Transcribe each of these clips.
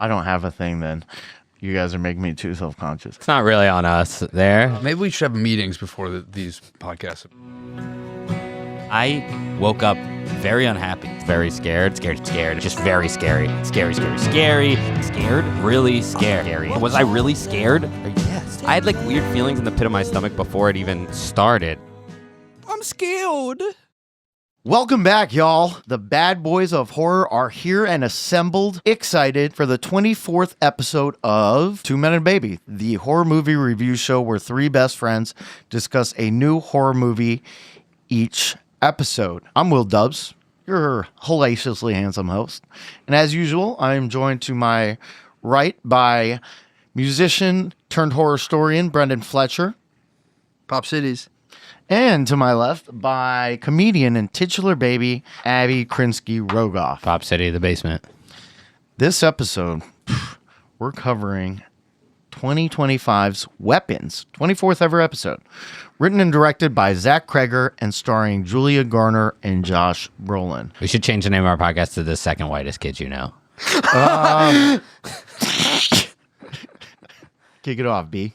I don't have a thing then. You guys are making me too self-conscious. It's not really on us there. Maybe we should have meetings before these podcasts. I woke up very unhappy, very scared, just very scary, scary, scared, really scary. Was I really scared? Yes. I had like weird feelings in the pit of my stomach before it even started. I'm scared. Welcome back, y'all. The bad boys of horror are here and assembled, excited for the 24th episode of Two Men and a Baby, the horror movie review show where three best friends discuss a new horror movie each episode. I'm Will Dubs, your hellaciously handsome host. And as usual, I am joined to my right by musician turned horror historian Brendan Fletcher. Pop Cities. And to my left by comedian and titular baby Abbie Krinsky-Rogoff. Pop City, the basement. This episode, we're covering 2025's Weapons, 24th ever episode. Written and directed by Zach Cregger and starring Julia Garner and Josh Brolin. We should change the name of our podcast to The Second Whitest Kids You Know. Kick it off, B.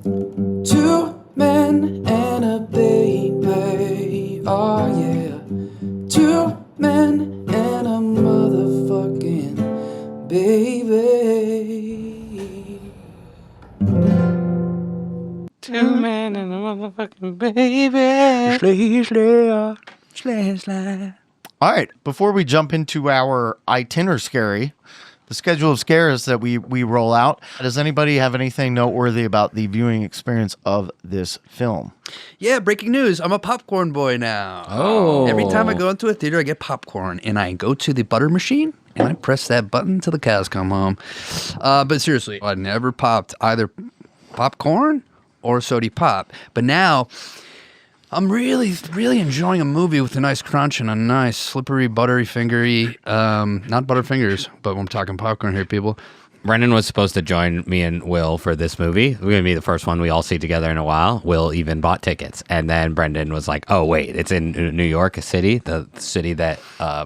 Two men and a baby, oh yeah. Two men and a motherfucking baby. Two men and a motherfucking baby. Slay. All right, before we jump into our itinerary, the schedule of scares that we roll out, does anybody have anything noteworthy about the viewing experience of this film? Yeah, breaking news. I'm a popcorn boy now. Oh. Every time I go into a theater, I get popcorn, and I go to the butter machine, and I press that button till the cows come home. But seriously, I never popped either popcorn or sody pop. But now, I'm really, really enjoying a movie with a nice crunch and a nice slippery, buttery, fingery, not butterfingers, but I'm talking popcorn here, people. Brendan was supposed to join me and Will for this movie. We're going to be the first one we all see together in a while. Will even bought tickets. And then Brendan was like, oh, wait, it's in New York City, the city that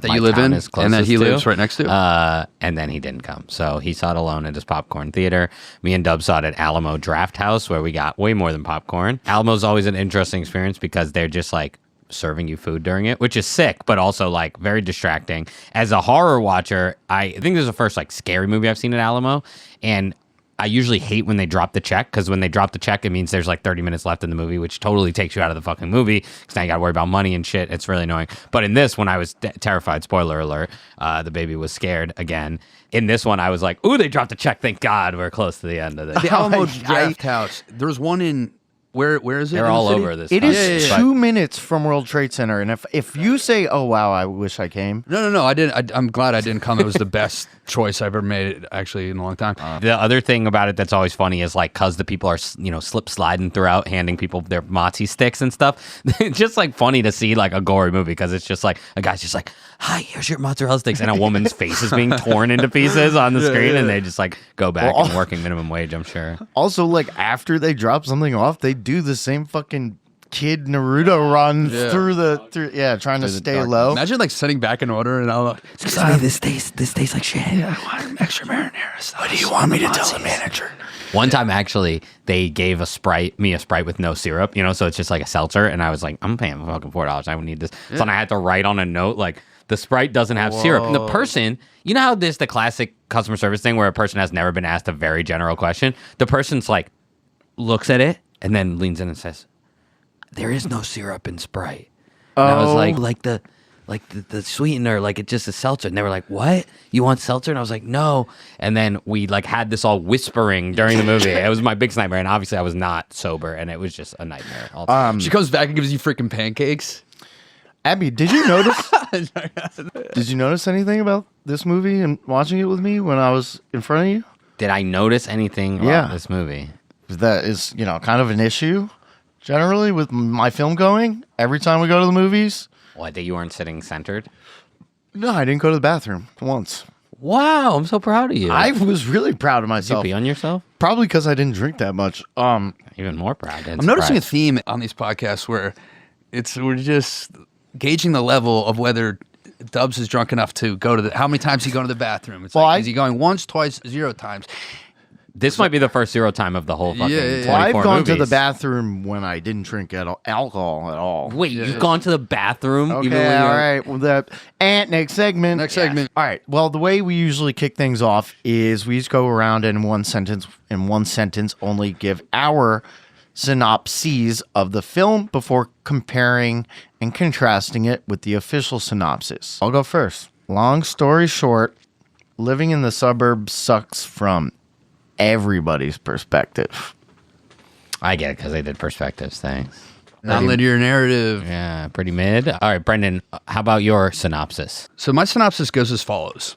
you live in, is and that he to. lives right next to. And then he didn't come. So he saw it alone at his popcorn theater. Me and Dub saw it at Alamo Draft House, where we got way more than popcorn. Alamo's always an interesting experience because they're just like serving you food during it, which is sick, but also like very distracting. As a horror watcher, I think this is the first like scary movie I've seen at Alamo, and I usually hate when they drop the check, because when they drop the check, it means there's like 30 minutes left in the movie, which totally takes you out of the fucking movie, because now you gotta worry about money and shit. It's really annoying. But in this, when I was terrified, spoiler alert, the baby was scared again. In this one, I was like, ooh, they dropped the check. Thank God we're close to the end of this. The Alamo Draft House. There's one in... Where is it? They're all over this. It is time. 2 minutes from World Trade Center, and if you say, "Oh wow, I wish I came," No, I didn't. I'm glad I didn't come. It was the best choice I've ever made, actually, in a long time. The other thing about it that's always funny is like, cause the people are, slip sliding throughout, handing people their mozzie sticks and stuff. It's just like funny to see like a gory movie, because it's just like a guy's just like, "Hi, here's your mozzarella sticks," and a woman's face is being torn into pieces on the screen, and they just like go back and working minimum wage, I'm sure. also like after they drop something off, they do the same fucking kid Naruto-run through trying to stay low. Imagine like sitting back in order and I'll Excuse me, this tastes like shit. I want extra marinara. What do you want me to tell the manager? One time, actually, they gave me a Sprite with no syrup, so it's just like a seltzer, and I was like, I'm paying fucking $4. I would need this. So then I had to write on a note like, the Sprite doesn't have syrup. And the person, you know how there's the classic customer service thing where a person has never been asked a very general question? The person's like, looks at it and then leans in and says, there is no syrup in Sprite. And I was like the sweetener, like it just is seltzer. And they were like, what? You want seltzer? And I was like, no. And then we like had this all whispering during the movie. It was my big nightmare. And obviously I was not sober, and it was just a nightmare. She comes back and gives you freaking pancakes. Abbie, did you notice? Did you notice anything about this movie and watching it with me when I was in front of you? Did I notice anything about this movie? That is, kind of an issue generally with my film going every time we go to the movies. What, that you weren't sitting centered? No, I didn't go to the bathroom once. Wow, I'm so proud of you. I was really proud of Did you myself. pee on yourself? Probably because I didn't drink that much. Even more proud. I'm noticing a theme on these podcasts where we're just gauging the level of whether Dubs is drunk enough to go to the. How many times he go to the bathroom? It's Well, like, is he going once, twice, 0 times? This might be the first 0 time of the whole fucking 24 Well, I've gone to the movies. bathroom when I didn't drink alcohol at all. Wait, you've gone to the bathroom? Okay, even when all you're- right. Well, next segment. Next segment. All right. Well, the way we usually kick things off is we just go around and in one sentence, only give our synopses of the film before comparing and contrasting it with the official synopsis. I'll go first. Long story short, living in the suburbs sucks from everybody's perspective. I get it because they did perspectives. Thanks. Non-linear narrative. Yeah, pretty mid. All right, Brendan, how about your synopsis? So my synopsis goes as follows.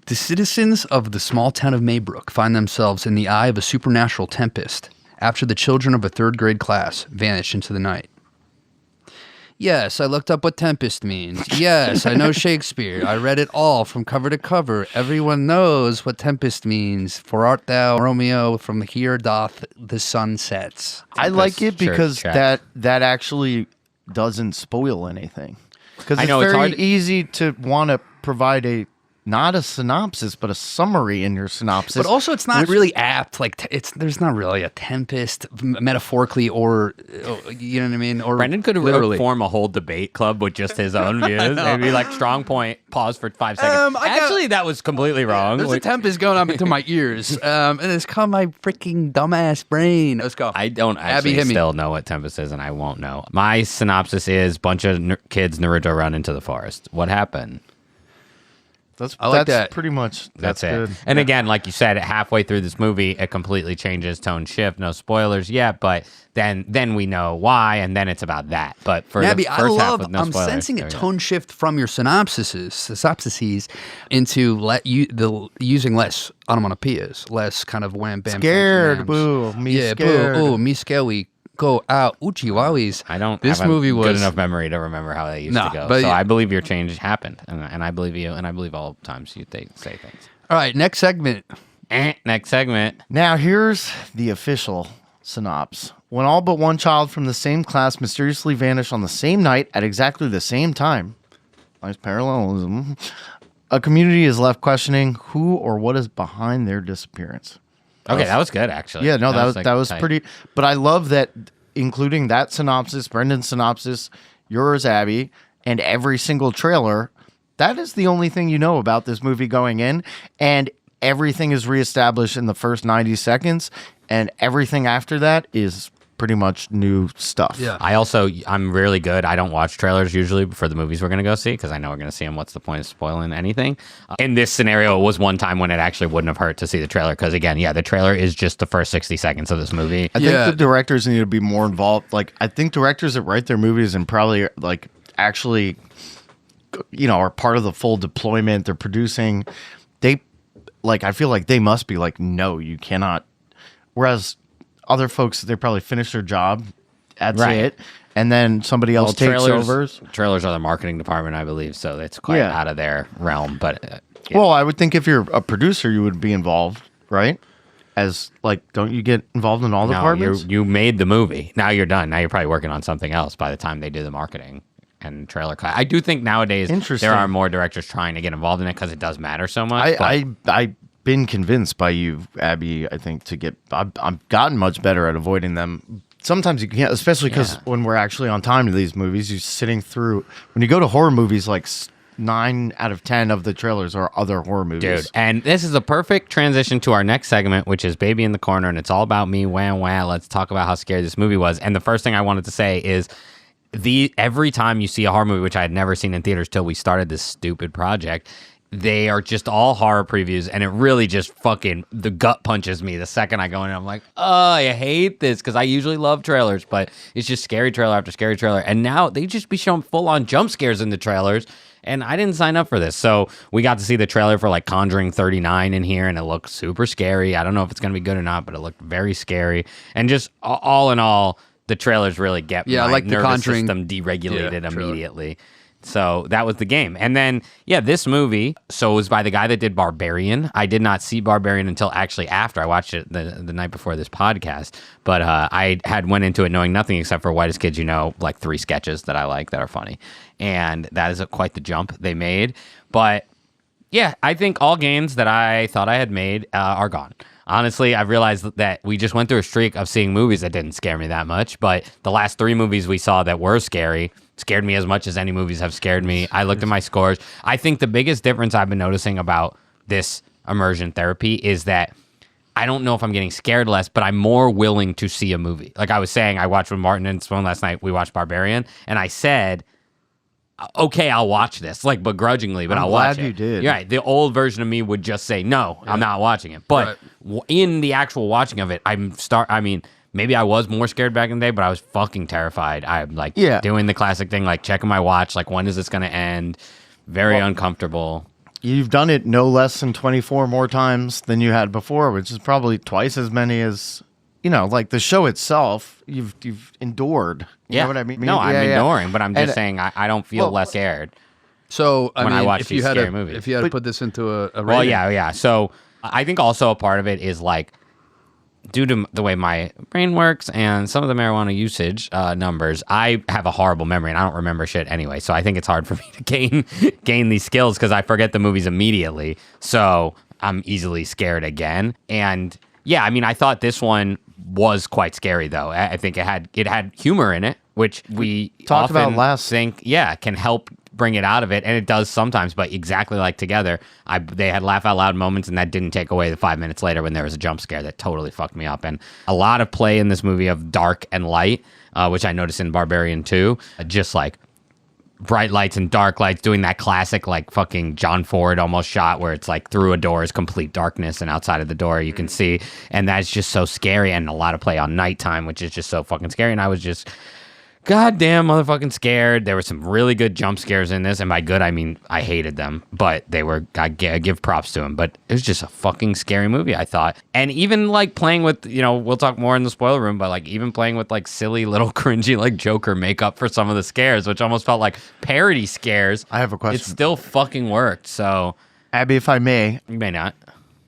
The citizens of the small town of Maybrook find themselves in the eye of a supernatural tempest after the children of a 3rd grade class vanish into the night. Yes, I looked up what tempest means. Yes, I know Shakespeare. I read it all from cover to cover. Everyone knows what tempest means. For art thou Romeo, from here doth the sun sets. I like it Sure, because check. that actually doesn't spoil anything. Because I it's know, it's very hard- easy to want to provide not a synopsis, but a summary in your synopsis. But also, it's not really apt. Like, there's not really a tempest metaphorically, or you know what I mean. Or Brendan could literally. form a whole debate club with just his own views. It'd be like strong point, pause for 5 seconds. Actually, that was completely wrong. There's a tempest going up into my ears, and it's called my freaking dumbass brain. Let's go. I don't Abbie, actually hit me. still know what Tempest is, and I won't know. My synopsis is bunch of kids Naruto-run into the forest. What happened? I like that's that. pretty much That's it. good. And again, like you said, halfway through this movie, it completely changes tone shift. No spoilers yet, but then we know why, and then it's about that. But for Abbie, the I first half love. with no I'm spoilers, sensing a there we go. tone shift from your synopsises into using less onomatopoeias, less kind of wham bam. Scared, fancy boo, me yeah, scared. boo, me scary. Go out, uchi wowies. I don't This have movie a was good enough memory to remember how they used No, to go. but So yeah. I believe your change happened, and I believe you, and I believe all times they say things. All right, next segment. Next segment. Now, here's the official synopsis. When all but one child from the same class mysteriously vanish on the same night at exactly the same time, nice parallelism, a community is left questioning who or what is behind their disappearance. Okay, that was good actually. Yeah, no, that like, was tight. pretty. But I love that, including that synopsis, Brendan's synopsis, yours, Abbie, and every single trailer. That is the only thing you know about this movie going in, and everything is reestablished in the first 90 seconds, and everything after that is pretty much new stuff. Yeah. I'm really good. I don't watch trailers usually for the movies we're going to go see because I know we're going to see them. What's the point of spoiling anything? In this scenario, it was one time when it actually wouldn't have hurt to see the trailer because, again, yeah, the trailer is just the first 60 seconds of this movie. I think the directors need to be more involved. Like, I think directors that write their movies and probably, like, actually, you know, are part of the full deployment. They're producing. I feel like they must be like, no, you cannot. Whereas other folks, they probably finish their job. That's Right. it. And then somebody else takes over. Trailers are the marketing department, I believe, so it's quite Yeah. out of their realm. But yeah. Well, I would think if you're a producer, you would be involved, right? As, like, don't you get involved in all no, departments? you made the movie. Now you're done. Now you're probably working on something else by the time they do the marketing and trailer class. I do think nowadays Interesting. there are more directors trying to get involved in it because it does matter so much. I've been convinced by you, Abbie, I think, to get. I've gotten much better at avoiding them. Sometimes you can't, especially because when we're actually on time to these movies, you're sitting through. When you go to horror movies, like 9 out of 10 of the trailers are other horror movies. Dude, and this is a perfect transition to our next segment, which is Baby in the Corner, and it's all about me. Wah, wah. Let's talk about how scary this movie was. And the first thing I wanted to say is every time you see a horror movie, which I had never seen in theaters till we started this stupid project, they are just all horror previews, and it really just fucking the gut punches me the second I go in. I'm like, oh, I hate this because I usually love trailers, but it's just scary trailer after scary trailer, and now they just be showing full on jump scares in the trailers, and I didn't sign up for this. So we got to see the trailer for like Conjuring 39 in here, and it looked super scary. I don't know if it's gonna be good or not, but it looked very scary, and just all in all, the trailers really get Yeah, I my like the nervous Conjuring- system deregulated trailer. immediately. So that was the game. And then, yeah, this movie, so it was by the guy that did Barbarian. I did not see Barbarian until actually after. I watched it the night before this podcast. But I had went into it knowing nothing except for Whitest Kids You Know, like 3 sketches that I like that are funny. And that is quite the jump they made. But, yeah, I think all gains that I thought I had made are gone. Honestly, I've realized that we just went through a streak of seeing movies that didn't scare me that much. But the last 3 movies we saw that were scary scared me as much as any movies have scared me. I looked at my scores. I think the biggest difference I've been noticing about this immersion therapy is that I don't know if I'm getting scared less, but I'm more willing to see a movie. Like I was saying, I watched with Martin and Sloan last night. We watched Barbarian, and I said, okay, I'll watch this, like begrudgingly, but I'll watch it. I'm glad you did. You're right. The old version of me would just say, no, I'm not watching it. But in the actual watching of it, maybe I was more scared back in the day, but I was fucking terrified. I'm like doing the classic thing, like checking my watch, like when is this going to end? Very uncomfortable. You've done it no less than 24 more times than you had before, which is probably twice as many as, like the show itself, you've endured. You know what I mean? No, I'm enduring, but I'm just saying I don't feel less scared. So, I watch these scary movies. If you had to put this into a rating. Well, yeah. So I think also a part of it is like, due to the way my brain works and some of the marijuana usage numbers, I have a horrible memory and I don't remember shit anyway. So I think it's hard for me to gain these skills because I forget the movies immediately. So I'm easily scared again. And yeah, I thought this one was quite scary though. I think it had humor in it, which we talked often about last. Think can help bring it out of it, and it does sometimes, but exactly like Together, they had laugh out loud moments, and that didn't take away the 5 minutes later when there was a jump scare that totally fucked me up. And a lot of play in this movie of dark and light, which I noticed in Barbarian 2, just like bright lights and dark lights, doing that classic like fucking John Ford almost shot where it's like through a door is complete darkness and outside of the door you can see, and that's just so scary. And a lot of play on nighttime, which is just so fucking scary, and I was just goddamn motherfucking scared. There were some really good jump scares in this, and by good I mean I hated them, but they were, I give props to them. But it was just a fucking scary movie, I thought. And even like playing with, we'll talk more in the spoiler room, but like even playing with like silly little cringy like Joker makeup for some of the scares, which almost felt like parody scares. I have a question. It still fucking worked. So Abbie, if I may. You may not.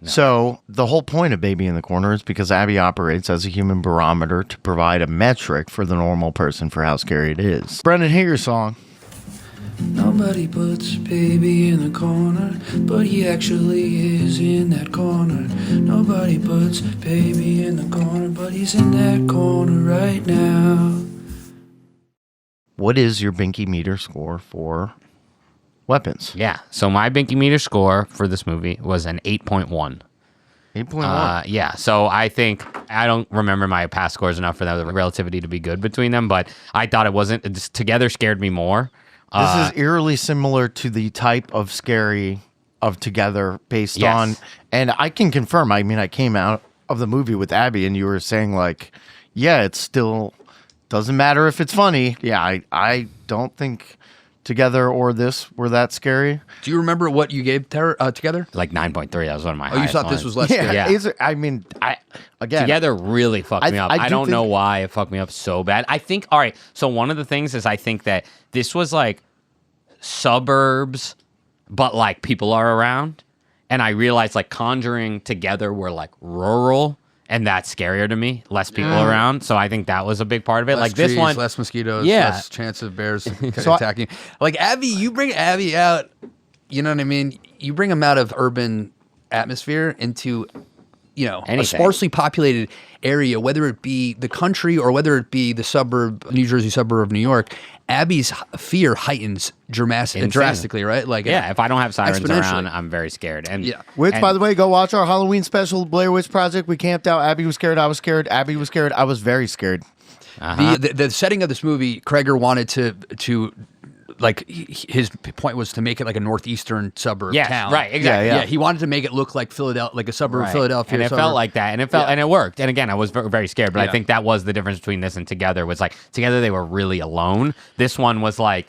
No. So the whole point of Baby in the Corner is because Abbie operates as a human barometer to provide a metric for the normal person for how scary it is. Brendan, hear your song. Nobody puts baby in the corner, but he actually is in that corner. Nobody puts baby in the corner, but he's in that corner right now. What is your Binkymeter score for weapons? Yeah. So my Binkymeter score for this movie was an 8.1. 8.1. Yeah. So I think I don't remember my past scores enough for the relativity to be good between them, but I thought Together scared me more. This is eerily similar to the type of scary of Together based on, and I can confirm, I came out of the movie with Abbie and you were saying like, yeah, it still doesn't matter if it's funny. Yeah, I don't think Together or this were that scary. Do you remember what you gave Together? Like 9.3. That was one of my Oh, you thought ones. this was less scary? Yeah. Again, Together really fucked me up. I don't know why it fucked me up so bad. I think, all right, so one of the things is I think that this was like suburbs, but like people are around. And I realized like Conjuring Together were like rural, and that's scarier to me. Less people around. So I think that was a big part of it. Less like this trees, one. less mosquitoes, Yeah. less chance of bears attacking. Like Abbie, you bring Abbie out, you know what I mean? You bring him out of urban atmosphere into, Anything. a sparsely populated area, whether it be the country or whether it be the suburb, New Jersey suburb of New York. Abbie's fear heightens drastically, right? Like, yeah, if I don't have sirens exponentially. around, I'm very scared. And Which, by the way, go watch our Halloween special, Blair Witch Project. We camped out. Abbie was scared. I was scared. Abbie was scared. I was very scared. The setting of this movie, Cregger wanted to like his point was to make it like a northeastern suburb town. Right, exactly. Yeah. He wanted to make it look like Philadelphia, like a suburb of Philadelphia. And it felt like that, and it worked. And again, I was very, very scared, but I think that was the difference between this and Together. Was like Together they were really alone. This one was like,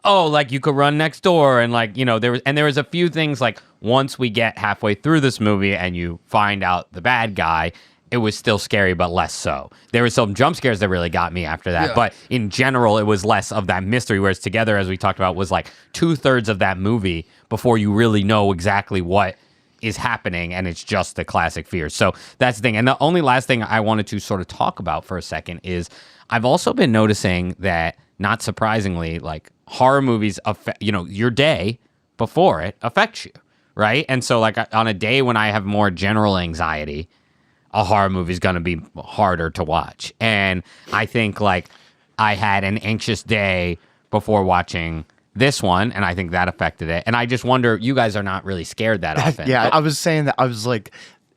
oh, like you could run next door, and like there was a few things like once we get halfway through this movie and you find out the bad guy. it was still scary, but less so. There were some jump scares that really got me after that. But in general, it was less of that mystery, whereas Together, as we talked about, was like 2/3 of that movie before you really know exactly what is happening, and it's just the classic fears. So that's the thing. And the only last thing I wanted to sort of talk about for a second is I've also been noticing that, not surprisingly, like horror movies affect, your day before it affects you, right? And so like on a day when I have more general anxiety, a horror movie is going to be harder to watch. And I think like I had an anxious day before watching this one, and I think that affected it. And I just wonder, you guys are not really scared that often. Yeah, I was saying that. I was like,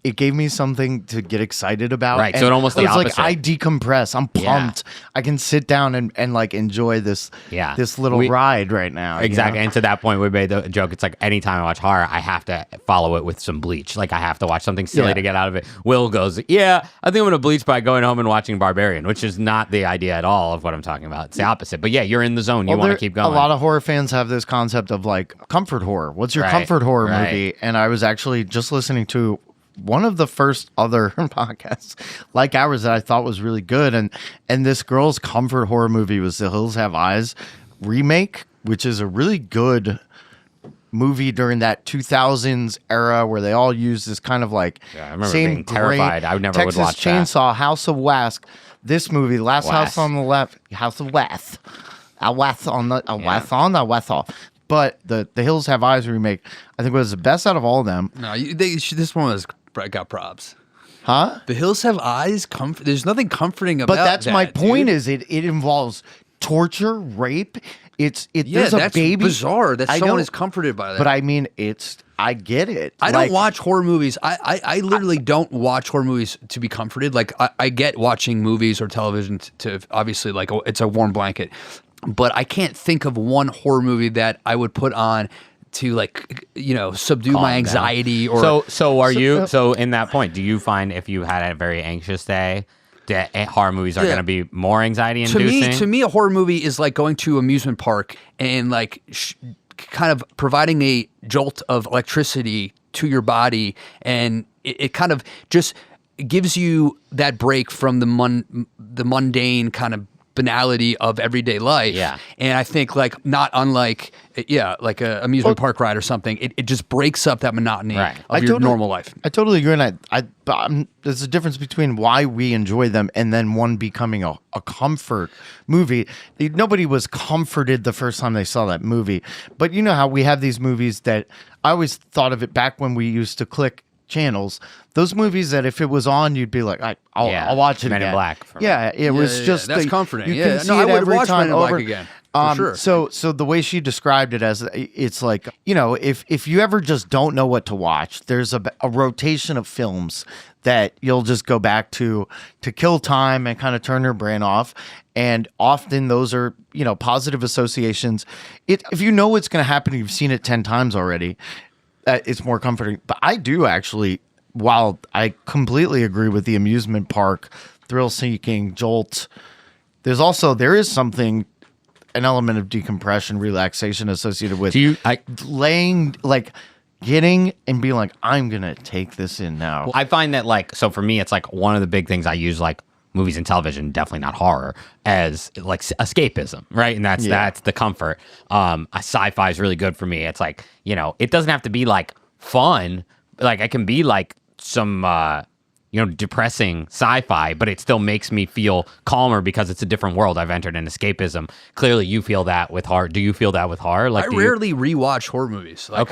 it gave me something to get excited about. Right, so it almost the was opposite. like I decompress. I'm pumped. Yeah. I can sit down and like enjoy this little ride right now. Exactly. You know? And to that point, we made the joke. It's like anytime I watch horror, I have to follow it with some bleach. Like I have to watch something silly to get out of it. Will goes, yeah, I think I'm going to bleach by going home and watching Barbarian, which is not the idea at all of what I'm talking about. It's the opposite. But yeah, you're in the zone. You want to keep going. A lot of horror fans have this concept of like comfort horror. What's your comfort horror movie? And I was actually just listening to one of the first other podcasts like ours that I thought was really good, and this girl's comfort horror movie was The Hills Have Eyes remake, which is a really good movie during that 2000s era where they all used this kind of like I remember being terrified. I never Texas would watch Chainsaw, House of West. This movie, Last House on the Left, House of West, West on the West off. But the Hills Have Eyes remake, I think, was the best out of all of them. No, this one got props. Huh? The Hills Have Eyes. There's nothing comforting about. But that's that, my point. dude. Is it involves torture, rape. There's a that's baby. Bizarre that I someone know, is comforted by that. But I mean, I get it. I don't watch horror movies. I literally don't watch horror movies to be comforted. Like I get watching movies or television to obviously like it's a warm blanket, but I can't think of one horror movie that I would put on to like subdue my anxiety or so in that point, do you find if you had a very anxious day that horror movies are going to be more anxiety inducing? To me a horror movie is like going to amusement park and like kind of providing a jolt of electricity to your body, and it kind of just gives you that break from the mundane kind of banality of everyday life. Yeah. And I think like not unlike like a amusement park ride or something, it just breaks up that monotony of your normal life. I totally agree. And there's a difference between why we enjoy them and then one becoming a comfort movie. Nobody was comforted the first time they saw that movie. But you know how we have these movies that I always thought of it back when we used to click channels, those movies that if it was on, you'd be like, I'll watch it Men again. in Black. It was just that's comforting. You can see I it would every watch time Men in Black over again. For sure. So the way she described it as it's like, if you ever just don't know what to watch, there's a rotation of films that you'll just go back to kill time and kind of turn your brain off. And often those are, positive associations. If you know what's going to happen, you've seen it 10 times already, it's more comforting. But I do actually, while I completely agree with the amusement park, thrill-seeking, jolt, there is something, an element of decompression, relaxation associated with getting and being like, I'm going to take this in now. Well, I find that so for me, it's like one of the big things I use like movies and television, definitely not horror, as like escapism, right? And that's the comfort. Sci-fi is really good for me. It's like, it doesn't have to be like fun. Like it can be like some depressing sci-fi, but it still makes me feel calmer because it's a different world I've entered in. Escapism. Clearly you feel that with horror. Do you feel that with horror? Like I rarely rewatch horror movies. Like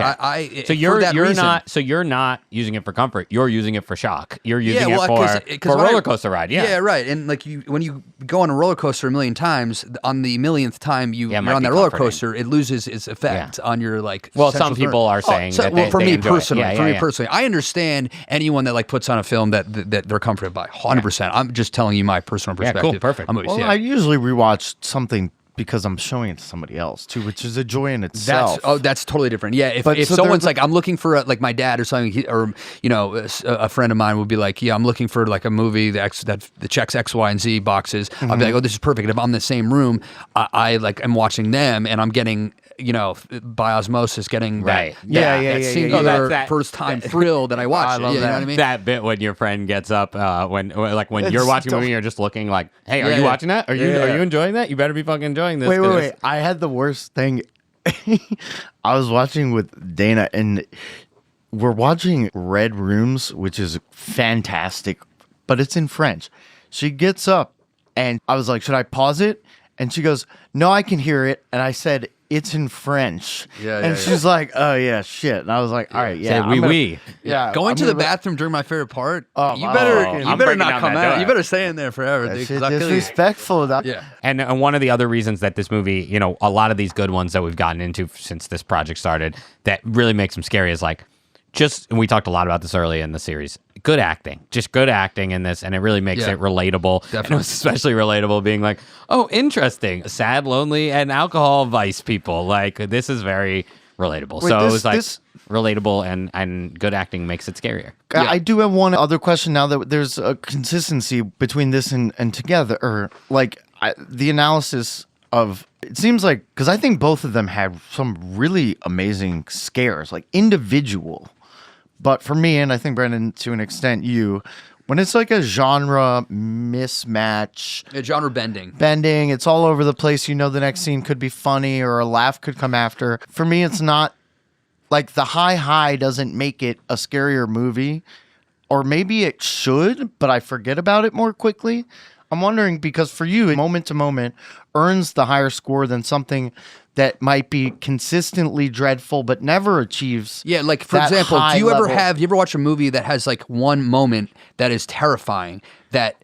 so you're not using it for comfort. You're using it for shock. You're using it for a roller coaster ride. Yeah, right. And like when you go on a roller coaster a million times, on the millionth time you're on that roller coaster, it loses its effect on your like. Well, some people are saying for me personally, I understand anyone that like puts on a film that they're comforted by 100%. I'm just telling you my personal perspective. Yeah, cool, perfect. I usually rewatch something because I'm showing it to somebody else too, which is a joy in itself. That's totally different. Yeah, if someone's like, I'm looking for like my dad or something, a friend of mine would be like, I'm looking for like a movie that checks X, Y, and Z boxes. I'll be like, this is perfect. If I'm in the same room, I like I'm watching them and I'm getting by osmosis getting Right. that singular that- first time thrill that I watched. I love You know that. what I mean? That bit when your friend gets up, when you're watching a movie, you're just looking like, "Hey, are Yeah, you yeah. watching that? Are you enjoying that? You better be fucking enjoying this." Wait. I had the worst thing. I was watching with Dana, and we're watching Red Rooms, which is fantastic, but it's in French. She gets up, and I was like, should I pause it? And she goes, no, I can hear it. And I said, it's in French. And she's like, oh, yeah, shit. And I was like, all right, yeah. Say oui. Yeah. Going to the bathroom during my favorite part. You better I'm not breaking down come that out. door. You better stay in there forever, That dude. shit 'Cause I'll kill you. disrespectful. Yeah. And one of the other reasons that this movie, a lot of these good ones that we've gotten into since this project started, that really makes them scary is like, and we talked a lot about this early in the series, good acting, just good acting in this, and it really makes it relatable. Definitely. And it was especially relatable being like, oh, interesting, sad, lonely, and alcohol vice people. Like, this is very relatable. Wait, so it was like relatable, and good acting makes it scarier. I do have one other question now that there's a consistency between this and Together, or like the analysis of, it seems like, because I think both of them had some really amazing scares, like individual. But for me, and I think Brendan, to an extent, when it's like a genre mismatch, Genre bending. it's all over the place. The next scene could be funny or a laugh could come after. For me, it's not like the high doesn't make it a scarier movie, or maybe it should, but I forget about it more quickly. I'm wondering, because for you, moment to moment earns the higher score than something that might be consistently dreadful but never achieves. Yeah, like for that example, high do you level. ever watch a movie that has like one moment that is terrifying that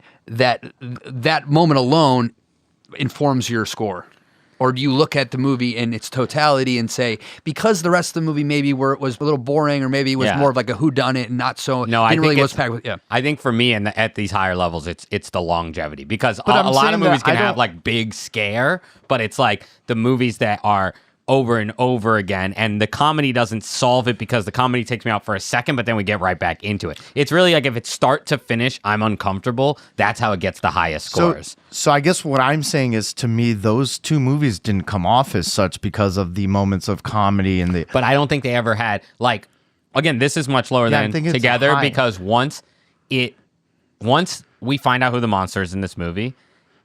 moment alone informs your score? Or do you look at the movie in its totality and say, because the rest of the movie maybe where it was a little boring, or maybe it was more of like a whodunit and not so, No, I didn't think really it's, was packed with, I think for me, at these higher levels, it's the longevity, because But a I'm lot of saying movies that can I have don't- like big scare, but it's like the movies that are over and over again, and the comedy doesn't solve it, because the comedy takes me out for a second, but then we get right back into it. It's really like, if it's start to finish, I'm uncomfortable. That's how it gets the highest scores. So I guess what I'm saying is, to me, those two movies didn't come off as such because of the moments of comedy and the. But I don't think they ever had, like, again, this is much lower Yeah, I than think it's Together, high. because once we find out who the monster is in this movie,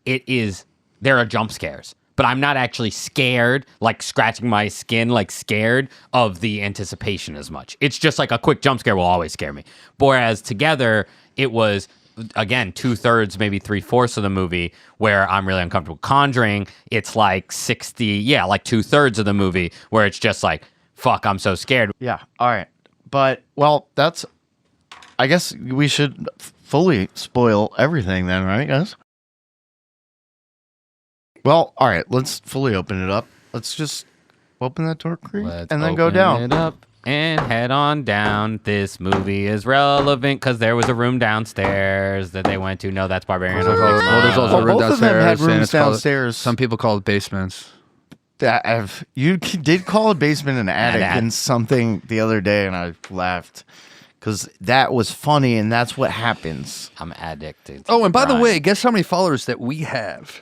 there are jump scares. But I'm not actually scared, like scratching my skin, like scared of the anticipation as much. It's just like a quick jump scare will always scare me. Whereas Together, it was, again, 2/3, maybe 3/4 of the movie where I'm really uncomfortable. Conjuring, it's like 2/3 of the movie where it's just like, fuck, I'm so scared. Yeah. All right. But, well, I guess we should fully spoil everything then, right, guys? Well, all right. Let's fully open it up. Let's just open that door, Creek, Let's and then go open down. it up and head on down. This movie is relevant because there was a room downstairs that they went to. No, that's Barbarian. Well, there's also Well, a room both of them had downstairs, and rooms it's called- downstairs. Some people call it basements. You did call a basement an attic attic. in something the other day, and I laughed because that was funny, and that's what happens. I'm addicted. to Oh, and by the crime. way, guess how many followers that we have?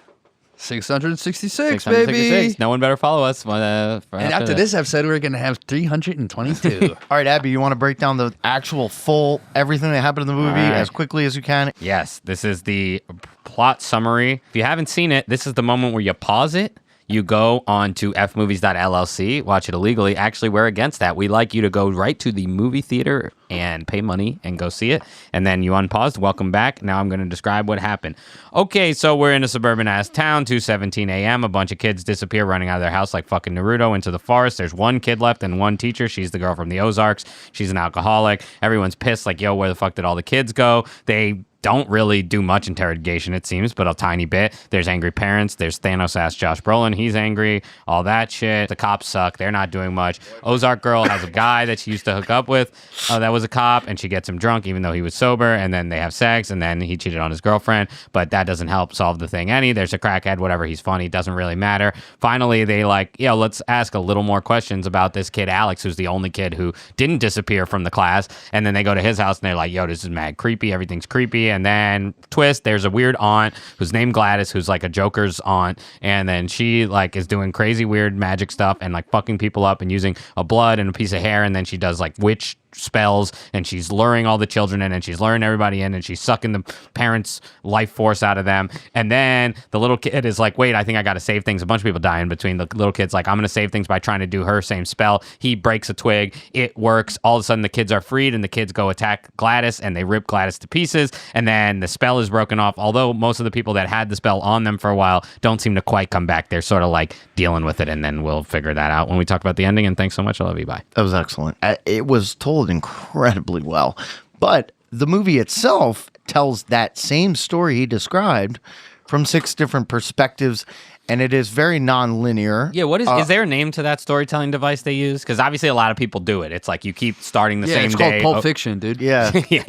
666, 666. baby. No one better follow us. And after this episode, we're going to have 322. All right, Abbie, you want to break down the actual full everything that happened in the movie All right. as quickly as you can? Yes, this is the plot summary. If you haven't seen it, this is the moment where you pause it. You go on to fmovies.llc, watch it illegally. Actually, we're against that. We like you to go right to the movie theater and pay money and go see it. And then you unpaused. Welcome back. Now I'm going to describe what happened. Okay, so we're in a suburban-ass town, 2:17 a.m. A bunch of kids disappear running out of their house like fucking Naruto into the forest. There's one kid left and one teacher. She's the girl from the Ozarks. She's an alcoholic. Everyone's pissed like, yo, where the fuck did all the kids go? They don't really do much interrogation, it seems, but a tiny bit. There's angry parents. There's Thanos-ass Josh Brolin. He's angry. All that shit. The cops suck. They're not doing much. Ozark girl has a guy that she used to hook up with. That was a cop, and she gets him drunk even though he was sober, and then they have sex, and then he cheated on his girlfriend, but that doesn't help solve the thing any. There's a crackhead, whatever, he's funny. Doesn't really matter. Finally, they let's ask a little more questions about this kid, Alex, who's the only kid who didn't disappear from the class, and then they go to his house, and they're like, yo, this is mad creepy. Everything's creepy. and then twist, there's a weird aunt who's named Gladys, who's like a Joker's aunt, and then she like is doing crazy weird magic stuff and like fucking people up and using a blood and a piece of hair, and then she does like witch spells, and she's luring all the children in, and she's luring everybody in, and she's sucking the parents' life force out of them. And then the little kid is like, wait, I think I gotta save things. A bunch of people die in between. The little kid's like, I'm gonna save things by trying to do her same spell. He breaks a twig, it works. All of a sudden the kids are freed, and the kids go attack Gladys, and they rip Gladys to pieces, and then the spell is broken off. Although most of the people that had the spell on them for a while don't seem to quite come back. They're sort of like dealing with it, and then we'll figure that out when we talk about the ending. And thanks so much. I love you. Bye. That was excellent. It was told incredibly well. But the movie itself tells that same story he described from 6 different perspectives, and it is very non-linear. Yeah, what is there a name to that storytelling device they use? Because obviously a lot of people do it. It's like you keep starting the same it's day. called Pulp Fiction, dude. Yeah. Yeah,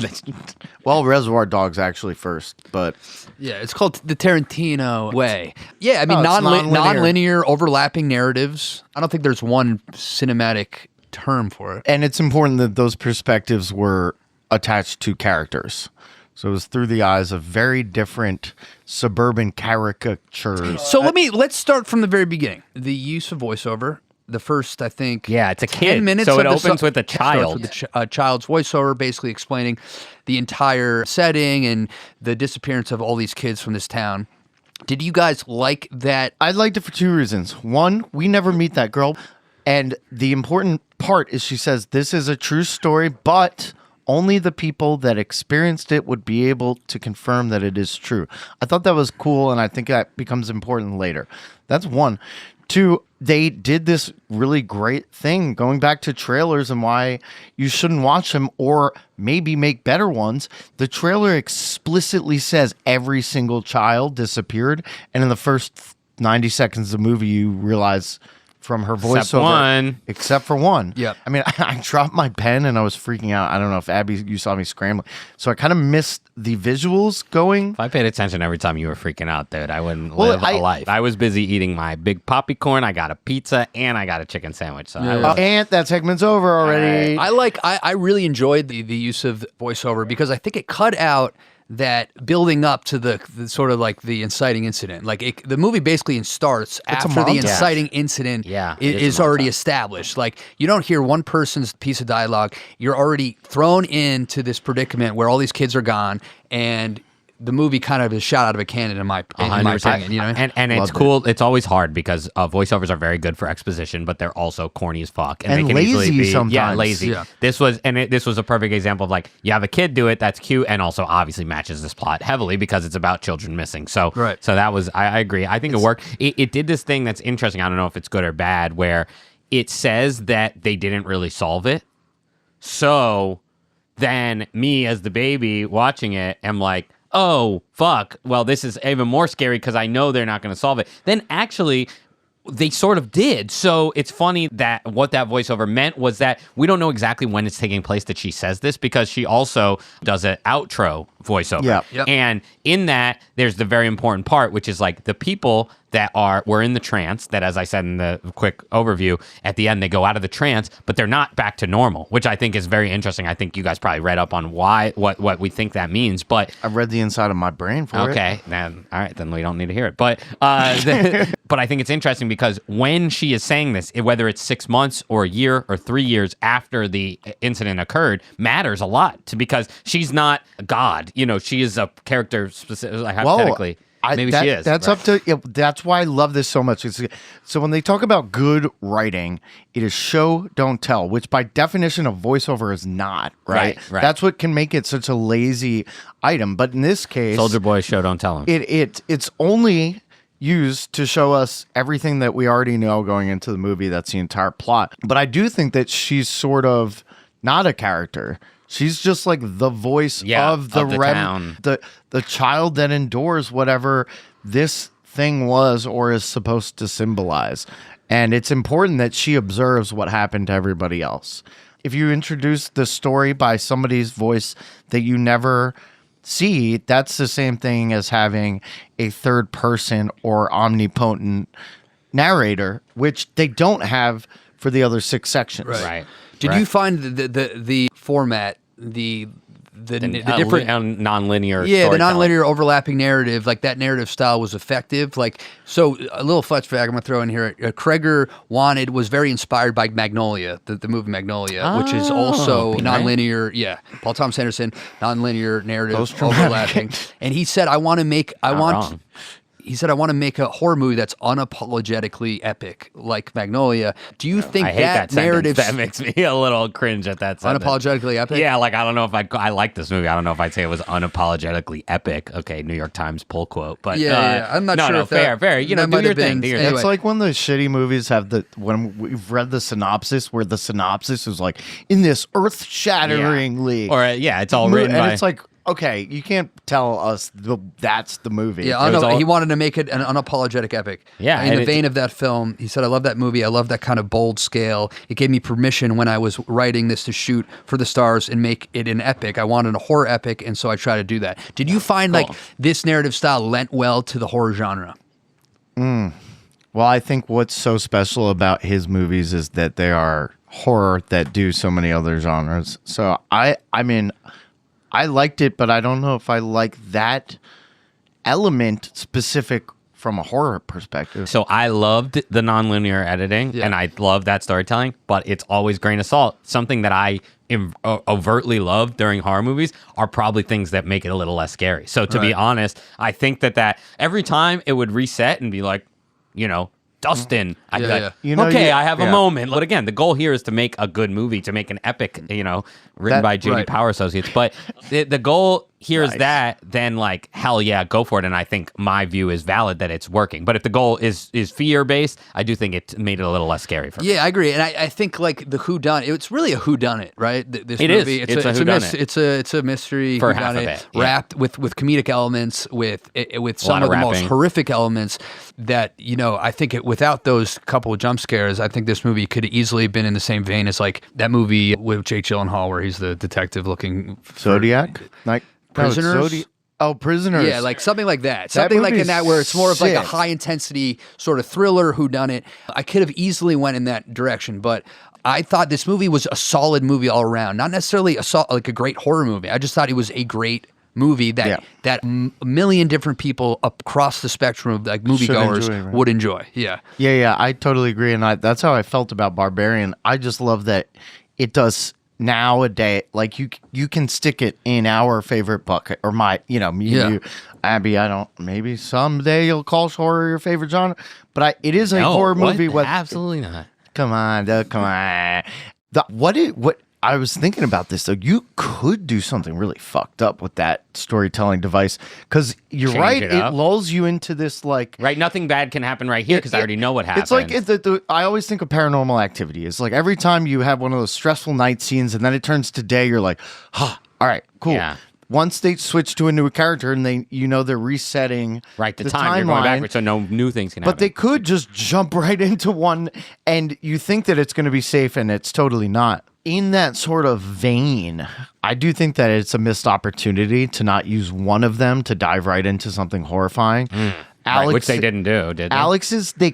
Well, Reservoir Dogs actually first, but Yeah, it's called the Tarantino way. Yeah, I mean, it's non-linear, overlapping narratives. I don't think there's one cinematic term for it. and it's important that those perspectives were attached to characters. So it was through the eyes of very different suburban caricatures. So let's start from the very beginning. The use of voiceover. The first, I think, yeah, it's a 10 kid. minutes So it of the opens with a child. starts with a child's voiceover, basically explaining the entire setting and the disappearance of all these kids from this town. Did you guys like that? I liked it for 2 reasons. One, we never meet that girl. And the important part is she says, this is a true story, but only the people that experienced it would be able to confirm that it is true. I thought that was cool, and I think that becomes important later. That's one. 2, they did this really great thing, going back to trailers and why you shouldn't watch them or maybe make better ones. The trailer explicitly says every single child disappeared, and in the first 90 seconds of the movie, you realize from her voiceover, except for one. Yep. I mean, I dropped my pen and I was freaking out. I don't know if Abbie, you saw me scrambling. So I kind of missed the visuals going. If I paid attention every time you were freaking out, dude, I wouldn't live a life. I was busy eating my big poppy corn. I got a pizza and I got a chicken sandwich. So And that segment's over already. I really enjoyed the use of voiceover because I think it cut out that building up to the sort of like the inciting incident. Like the movie basically starts after the inciting incident is already established. Like you don't hear one person's piece of dialogue. You're already thrown into this predicament where all these kids are gone, and the movie kind of is shot out of a cannon in my opinion. You know, and it's cool. It's always hard because voiceovers are very good for exposition, but they're also corny as fuck, and they can lazy easily be sometimes. Lazy. Yeah. This was a perfect example of like you have a kid do it, that's cute, and also obviously matches this plot heavily because it's about children missing. So so that was I agree. I think it worked. It did this thing that's interesting. I don't know if it's good or bad, where it says that they didn't really solve it. So then me as the baby watching it am like, oh, fuck. Well, this is even more scary because I know they're not going to solve it. Then actually, they sort of did. So it's funny that what that voiceover meant was that we don't know exactly when it's taking place that she says this because she also does an outro voiceover. Yeah. Yep. And in that, there's the very important part, which is like the people that were in the trance, that as I said in the quick overview, at the end they go out of the trance, but they're not back to normal, which I think is very interesting. I think you guys probably read up on what we think that means, but I've read the inside of my brain for it. Okay, then all right, then we don't need to hear it. But but I think it's interesting because when she is saying this, whether it's 6 months or a year or 3 years after the incident occurred, matters a lot because she's not God. You know, she is a character hypothetically. Maybe she is. That's up to. That's why I love this so much. So when they talk about good writing, it is show, don't tell, which by definition of voiceover is not. Right. That's what can make it such a lazy item. But in this case, Soldier Boy, show, don't tell him. It's only used to show us everything that we already know going into the movie. That's the entire plot. But I do think that she's sort of not a character. She's just like the voice of the town. The child that endures whatever this thing was or is supposed to symbolize. And it's important that she observes what happened to everybody else. If you introduce the story by somebody's voice that you never see, that's the same thing as having a third person or omnipotent narrator, which they don't have for the other 6 sections. Right. Did you find the format, the the different non-linear. Yeah, the storytelling. nonlinear overlapping narrative, like that narrative style was effective. Like, so a little flex fact I'm gonna throw in here. Cregger was very inspired by Magnolia, the movie Magnolia, which is also nonlinear. Yeah, Paul Thomas Anderson, nonlinear narrative overlapping. And he said, I want to make a horror movie that's unapologetically epic, like Magnolia. Do you think I hate that narrative that makes me a little cringe at that sentence. unapologetically epic? Yeah, like I don't know if I like this movie. I don't know if I'd say it was unapologetically epic. Okay, New York Times pull quote, but yeah, I'm not sure. No, if that, fair. You know, that do might your have been- thing. Do your anyway. thing. It's like when the shitty movies have when we've read the synopsis where the synopsis is like in this earth-shatteringly, Or it's all written and by. it's like, okay, you can't tell us that's the movie. Yeah, he wanted to make it an unapologetic epic. Yeah, in and the vein of that film, he said, "I love that movie. I love that kind of bold scale. It gave me permission when I was writing this to shoot for the stars and make it an epic. I wanted a horror epic, and so I tried to do that." Did you find like this narrative style lent well to the horror genre? Well, I think what's so special about his movies is that they are horror that do so many other genres. So I mean, I liked it, but I don't know if I like that element specific from a horror perspective. So I loved the nonlinear editing, and I love that storytelling, but it's always grain of salt. Something that I overtly love during horror movies are probably things that make it a little less scary. So to be honest, I think that every time it would reset and be like, Dustin, I'd be like, I have a moment. But again, the goal here is to make a good movie, to make an epic, written by JD Power Associates. But the goal here is that, then like, hell yeah, go for it. And I think my view is valid that it's working. But if the goal is fear-based, I do think it made it a little less scary for me. Yeah, I agree. And I think like the whodunit, it's really a whodunit, right? This It movie. is. It's a whodunit. It's a mystery For half of whodunit it, yeah. wrapped with comedic elements, with some of the most rapping. horrific elements that, I think without those couple of jump scares, I think this movie could easily have been in the same vein as like that movie with Jake Gyllenhaal where he's the detective looking Zodiac? Like Prisoners? Prisoners. Yeah, like something like that. Something like movie in that is where it's more of like a sick. high intensity sort of thriller whodunit. I could have easily went in that direction, but I thought this movie was a solid movie all around. Not necessarily like a great horror movie. I just thought it was a great movie that a million different people across the spectrum of like moviegoers enjoy, right? would enjoy. Yeah. Yeah, I totally agree, and that's how I felt about Barbarian. I just love that it does nowadays. Like you can stick it in our favorite bucket, or my, you, Abbie. I don't. Maybe someday you'll call horror your favorite genre, but it is a horror movie. Absolutely not. Come on. What I was thinking about this though. You could do something really fucked up with that storytelling device, because you're Change right. it It up. lulls you into this like. Right, nothing bad can happen right here because I already know what happens. It's like I always think of Paranormal Activity. It's like every time you have one of those stressful night scenes and then it turns to day, you're like, all right, cool. Yeah. Once they switch to a new character and they're resetting right, the timeline, you're going backwards, so no new things can happen. but they could just jump right into one, and you think that it's going to be safe, and it's totally not. In that sort of vein, I do think that it's a missed opportunity to not use one of them to dive right into something horrifying. Alex, which they didn't do, did they? Alex's, they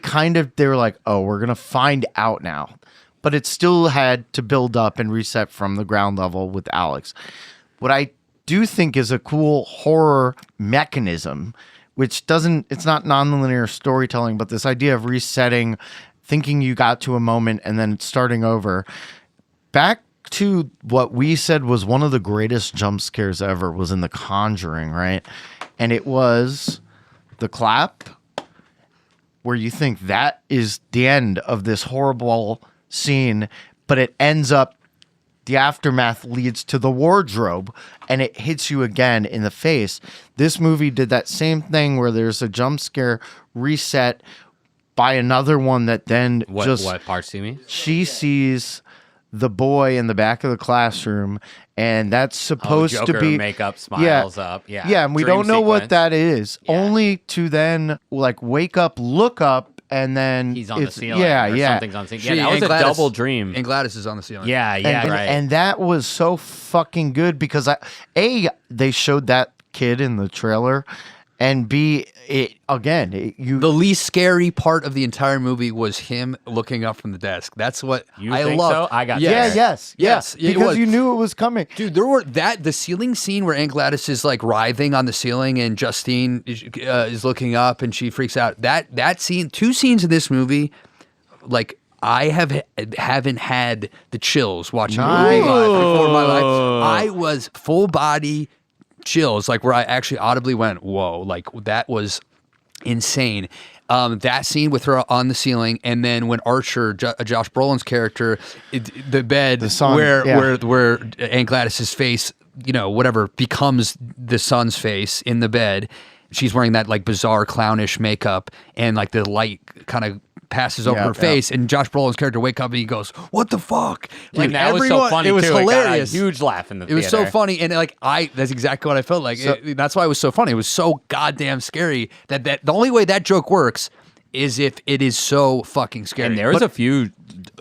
were like, oh, we're going to find out now. But it still had to build up and reset from the ground level with Alex. What I do think is a cool horror mechanism, which it's not nonlinear storytelling, but this idea of resetting, thinking you got to a moment and then starting over. Back to what we said was one of the greatest jump scares ever was in The Conjuring, right? And it was the clap where you think that is the end of this horrible scene, but it ends up, the aftermath leads to the wardrobe and it hits you again in the face. This movie did that same thing where there's a jump scare reset by another one that then what parts do you mean? She sees the boy in the back of the classroom, and that's supposed Joker to be makeup, smiles up. Yeah. Yeah, and we Dream don't know what sequence. that is. Only to then like wake up, look up, and then He's on the ceiling. Yeah, or yeah. Something's on the ceiling. Yeah, that was a double dream. And Gladys is on the ceiling. Yeah, right. And that was so fucking good because they showed that kid in the trailer, and B, The least scary part of the entire movie was him looking up from the desk. That's what You I think love. so? I got yes. yes, Yes, it because was. you knew it was coming. Dude, the ceiling scene where Aunt Gladys is like writhing on the ceiling and Justine is looking up and she freaks out. That scene, 2 scenes in this movie, like I haven't had the chills watching a movie before in my life. I was full body chills, like where I actually audibly went, "Whoa!" Like that was insane. That scene with her on the ceiling, and then when Archer, Josh Brolin's character, the bed where Aunt Gladys's face, whatever becomes the son's face in the bed. She's wearing that like bizarre clownish makeup, and like the light kind of passes over her face, and Josh Brolin's character wake up and he goes, "What the fuck?" Like and that was so funny. It was too. hilarious. It got a huge laugh in the It theater. was so funny, and like that's exactly what I felt like. That's why it was so funny. It was so goddamn scary that the only way that joke works is if it is so fucking scary. And there was a few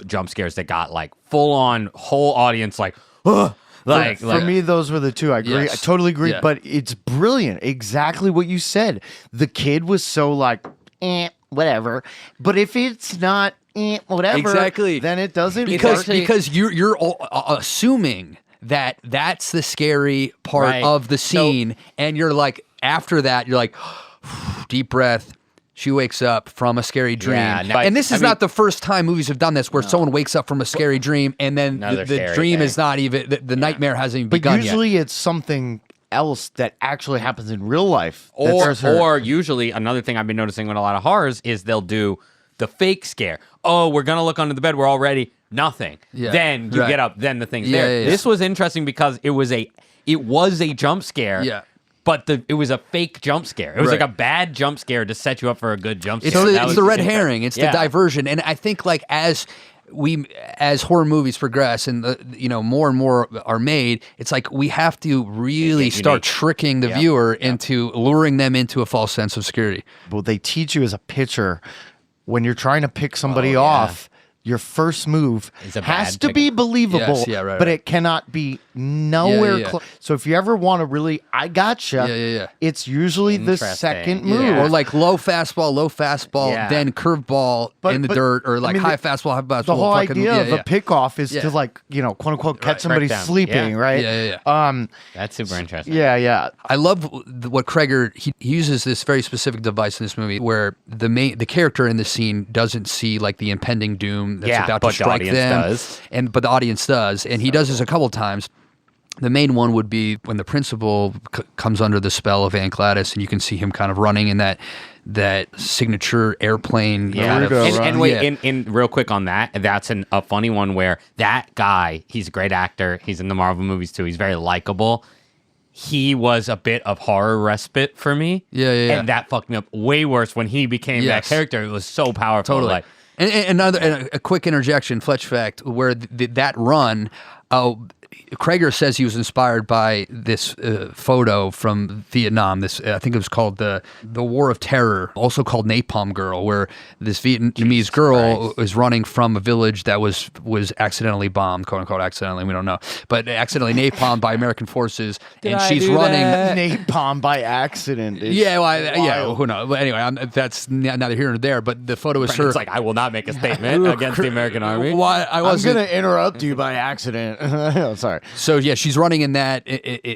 jump scares that got like full on whole audience like, ugh. For me, those were the 2. I agree. Yes. I totally agree. Yeah. But it's brilliant. Exactly what you said. The kid was so like, whatever. But if it's not whatever, Exactly. then it doesn't because you're assuming that that's the scary part Right. of the scene, and you're like after that you're like deep breath. She wakes up from a scary dream. Yeah, no, and this is I mean- not the first time movies have done this where someone wakes up from a scary dream and then Another the scary dream thing. is not even, the nightmare hasn't even But begun usually it's something else that actually happens in real life. Or usually another thing I've been noticing with a lot of horrors is they'll do the fake scare. Oh, we're gonna look under the bed. We're already nothing. Yeah. Then you Right. get up. Then the thing's Yeah, there. yeah, yeah. This was interesting because it was a jump scare. Yeah. But it was a fake jump scare. It was Right. like a bad jump scare to set you up for a good jump scare. It's That the, was it's the red interesting. herring. It's Yeah. the diversion. And I think like as horror movies progress and more and more are made, it's like we have to really Make it start unique. tricking the viewer into luring them into a false sense of security. Well, they teach you as a pitcher when you're trying to pick somebody Oh, yeah. off. Your first move Is a has bad to be pickup. believable, Yes, yeah, right, but right. it cannot be nowhere yeah. close. So if you ever want to really, I gotcha, Yeah. it's usually the Interesting. second Yeah. move. Or like low fastball, Yeah. then curveball in the dirt, or like I mean, high fastball, high fastball. The whole fucking, idea of a pickoff is Yeah. to like, quote unquote, catch somebody Break down. sleeping, Yeah. right? Yeah. That's super interesting. Yeah. I love what Cregger he uses this very specific device in this movie where the character in the scene doesn't see like the impending doom that's Yeah, about but to the strike audience them, does. but the audience does, and he does this a couple times. The main one would be when the principal comes under the spell of Aunt Gladys, and you can see him kind of running in that signature airplane. Yeah, kind of, and wait, yeah. in real quick on that, that's a funny one where that guy, he's a great actor. He's in the Marvel movies too. He's very likable. He was a bit of horror respite for me. Yeah. And that fucked me up way worse when he became that Yes. character. It was so powerful. Totally. Like, And a quick interjection, Fletch fact, where that run, Cregger says he was inspired by this photo from Vietnam. This I think it was called the War of Terror, also called Napalm Girl, where this Vietnamese girl is running from a village that was accidentally bombed, quote unquote, accidentally. We don't know, but accidentally napalmed by American forces, and she's running. Napalm by accident. is Yeah, well, wild. who knows? But anyway, that's neither here nor there. But the photo is her. it's like, I will not make a statement against the American army. Why I I'm wasn't. gonna interrupt you by accident. Oh, sorry. So yeah, she's running in that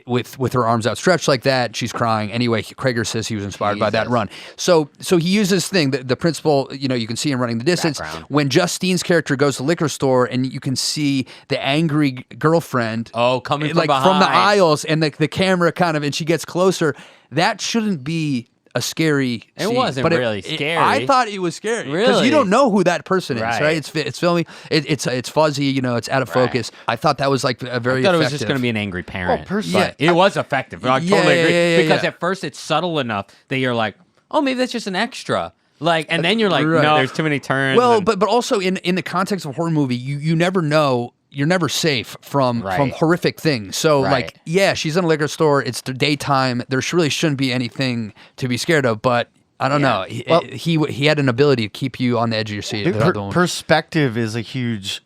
with her arms outstretched like that. She's crying. Anyway, Cregger says he was inspired by that run. So he uses this thing. The principal, you can see him running the distance. Background. When Justine's character goes to the liquor store, and you can see the angry girlfriend. Coming from like behind. from the aisles, and the camera kind of, and she gets closer. That shouldn't be a scary It scene, wasn't but really scary. I thought it was scary because Really? you don't know who that person is, Right. right? It's filmy. It's fuzzy. It's out of focus. I thought that was like a very. I thought it was effective. just going to be an angry parent. Yeah, it was effective. I Yeah, totally agree. yeah, because yeah. at first it's subtle enough that you're like, oh, maybe that's just an extra. Like, and then you're like, Right. no, there's too many turns. Well, and- but also in the context of a horror movie, you never know. You're never safe from Right. horrific things. So, Right. like, yeah, she's in a liquor store. It's the daytime. There really shouldn't be anything to be scared of. But I don't know. Well- He had an ability to keep you on the edge of your seat. Dude, the other one. perspective is a huge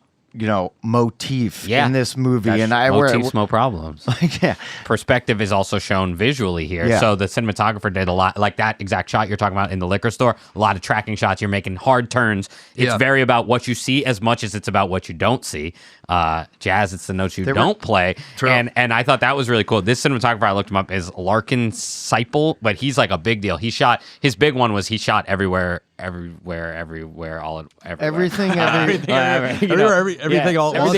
motif Yeah. in this movie. That's And motifs, no problems. yeah. Perspective is also shown visually here. Yeah. So the cinematographer did a lot, like that exact shot you're talking about in the liquor store, a lot of tracking shots. You're making hard turns. It's very about what you see as much as it's about what you don't see. Jazz, it's the notes you don't play. True. And I thought that was really cool. This cinematographer, I looked him up, is Larkin Seipel, but he's like a big deal. His big one was he shot everywhere, all everywhere. Everything all at once.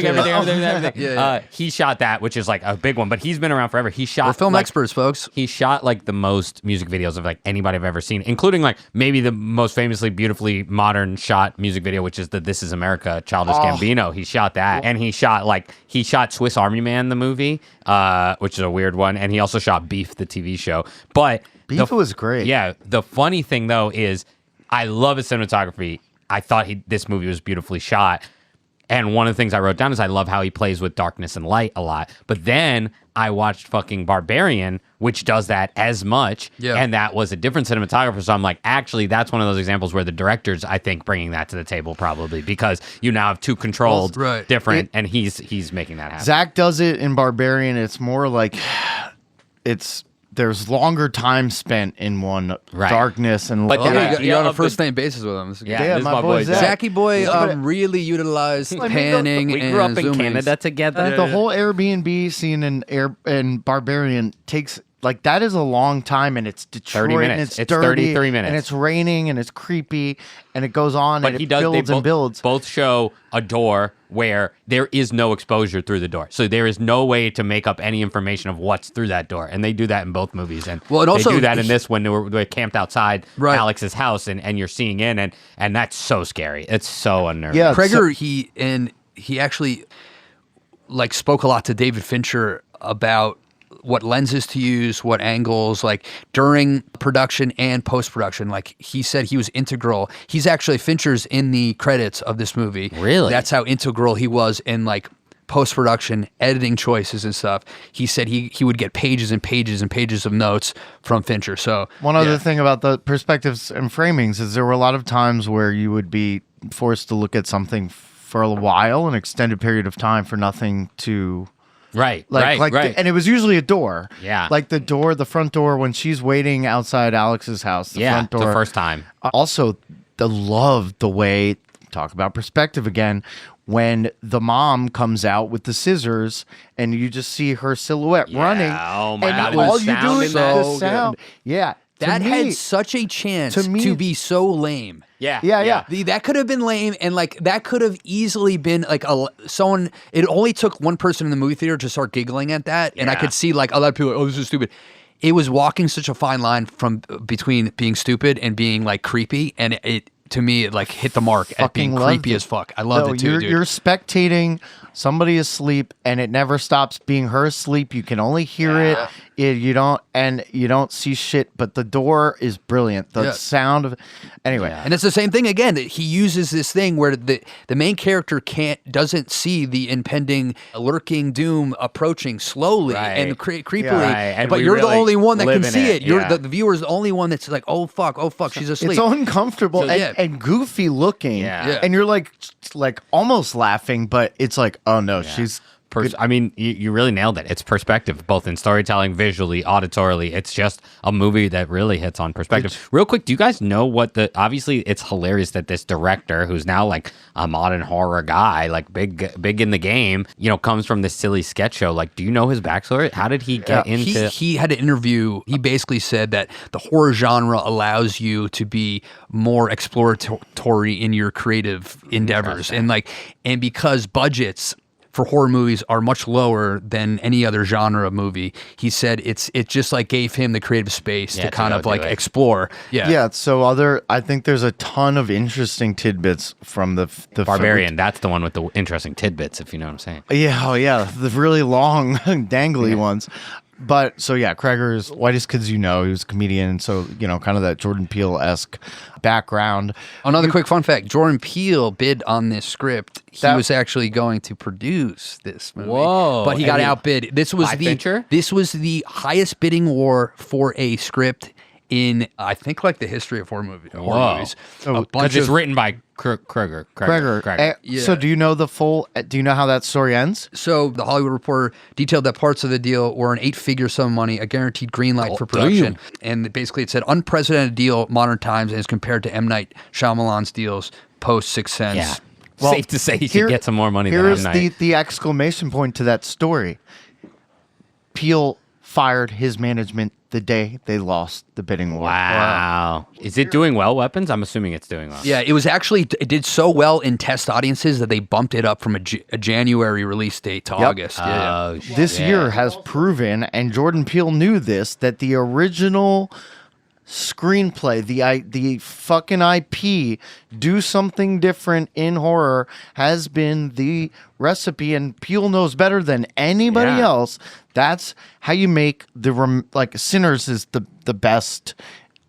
Everything. Yeah. He shot that, which is like a big one, but he's been around forever. He shot. We're film like, experts, folks. He shot like the most music videos of like anybody I've ever seen, including like maybe the most famously beautifully modern shot music video, which is the "This Is America" Childish Gambino. He shot that, and he shot Swiss Army Man the movie, which is a weird one, and he also shot Beef the TV show. But Beef was great. Yeah, the funny thing though is I love his cinematography. I thought this movie was beautifully shot. And one of the things I wrote down is I love how he plays with darkness and light a lot. But then I watched fucking Barbarian, which does that as much. Yeah. And that was a different cinematographer. So I'm like, actually, that's one of those examples where the director's, I think, bringing that to the table probably because you now have two controlled, different, and he's making that happen. Zach does it in Barbarian. It's more like there's longer time spent in one darkness and But then you're on a first name basis with him. this my is boy boy Zach. Zachy boy really utilized panning We and grew up in zoom Canada together. the whole Airbnb scene in Barbarian takes like that is a long time, and it's Detroit, 30 minutes. and it's It's dirty, 33 minutes. and it's raining, and it's creepy, and it goes on, But and he it does. builds They and builds. both show a door where there is no exposure through the door, so there is no way to make up any information of what's through that door, and they do that in both movies. And Well, and also they do that in this when they were camped outside Right. Alex's house, and you're seeing in, and that's so scary. It's so unnerving. Yeah. Cregger, he actually like spoke a lot to David Fincher about what lenses to use, what angles, like during production and post-production. Like he said he was integral. He's actually Fincher's in the credits of this movie. Really? That's how integral he was in like post-production editing choices and stuff. He said he would get pages and pages and pages of notes from Fincher. So One other thing about the perspectives and framings is there were a lot of times where you would be forced to look at something for a while, an extended period of time for nothing to... Right. And it was usually a door. Yeah. Like the front door when she's waiting outside Alex's house. The front door. the first time. Also, the way, talk about perspective again, when the mom comes out with the scissors and you just see her silhouette running. Oh my and God, all the you do sound is in that. the So sound. Yeah. that To had me- such a chance to me- to be so lame. Yeah. That could have been lame, and like that could have easily been like someone. It only took one person in the movie theater to start giggling at that, and I could see like a lot of people. Oh, this is stupid. It was walking such a fine line from between being stupid and being like creepy, and it to me it like hit the mark at being loved creepy it. as fuck. I loved No, it too, dude. You're spectating somebody asleep, and it never stops being her asleep. You can only hear it. You don't see shit. But the door is brilliant. The sound of anyway. And it's the same thing again. That he uses this thing where the main character doesn't see the impending lurking doom approaching slowly and creepily. Right. And But we you're the really only one that can live in see it. it. You're Yeah. the viewer's the only one that's like, oh fuck, she's asleep. It's uncomfortable So, and goofy looking. Yeah. And you're like almost laughing, but it's like, oh no, she's I mean, you really nailed it. It's perspective, both in storytelling, visually, auditorily. It's just a movie that really hits on perspective. Real quick, do you guys know obviously it's hilarious that this director, who's now like a modern horror guy, like big in the game, comes from this silly sketch show. Like, do you know his backstory? How did he get into... He had an interview. He basically said that the horror genre allows you to be more exploratory in your creative endeavors. And because budgets for horror movies are much lower than any other genre of movie, he said it just like gave him the creative space to kind of like explore. So I think there's a ton of interesting tidbits from the Barbarian. That's the one with the interesting tidbits, if you know what I'm saying. The really long dangly ones. But so Cregger's Whitest Kids You Know. He was a comedian, so kind of that Jordan Peele-esque background. Another quick fun fact: Jordan Peele bid on this script. He was actually going to produce this movie. Whoa. But he got outbid. This was Fincher? This was the highest bidding war for a script in I think like the history of horror movies. Because it's written by Cregger. Yeah. So do you know do you know how that story ends? So the Hollywood Reporter detailed that parts of the deal were an 8-figure sum of money, a guaranteed green light for production. And basically it said unprecedented deal modern times and is compared to M. Night Shyamalan's deals post Sixth Sense. Yeah. Well, Safe to say he could get some more money than Here's M. Night. the exclamation point to that story. Peele fired his management the day they lost the bidding war. Wow. Is it doing well, Weapons? I'm assuming it's doing well. Yeah, it did so well in test audiences that they bumped it up from a January release date to August. Yeah. Oh, This year has proven, and Jordan Peele knew this, that the original screenplay, the fucking IP, do something different in horror, has been the recipe, and Peele knows better than anybody else. That's how you make Sinners is the best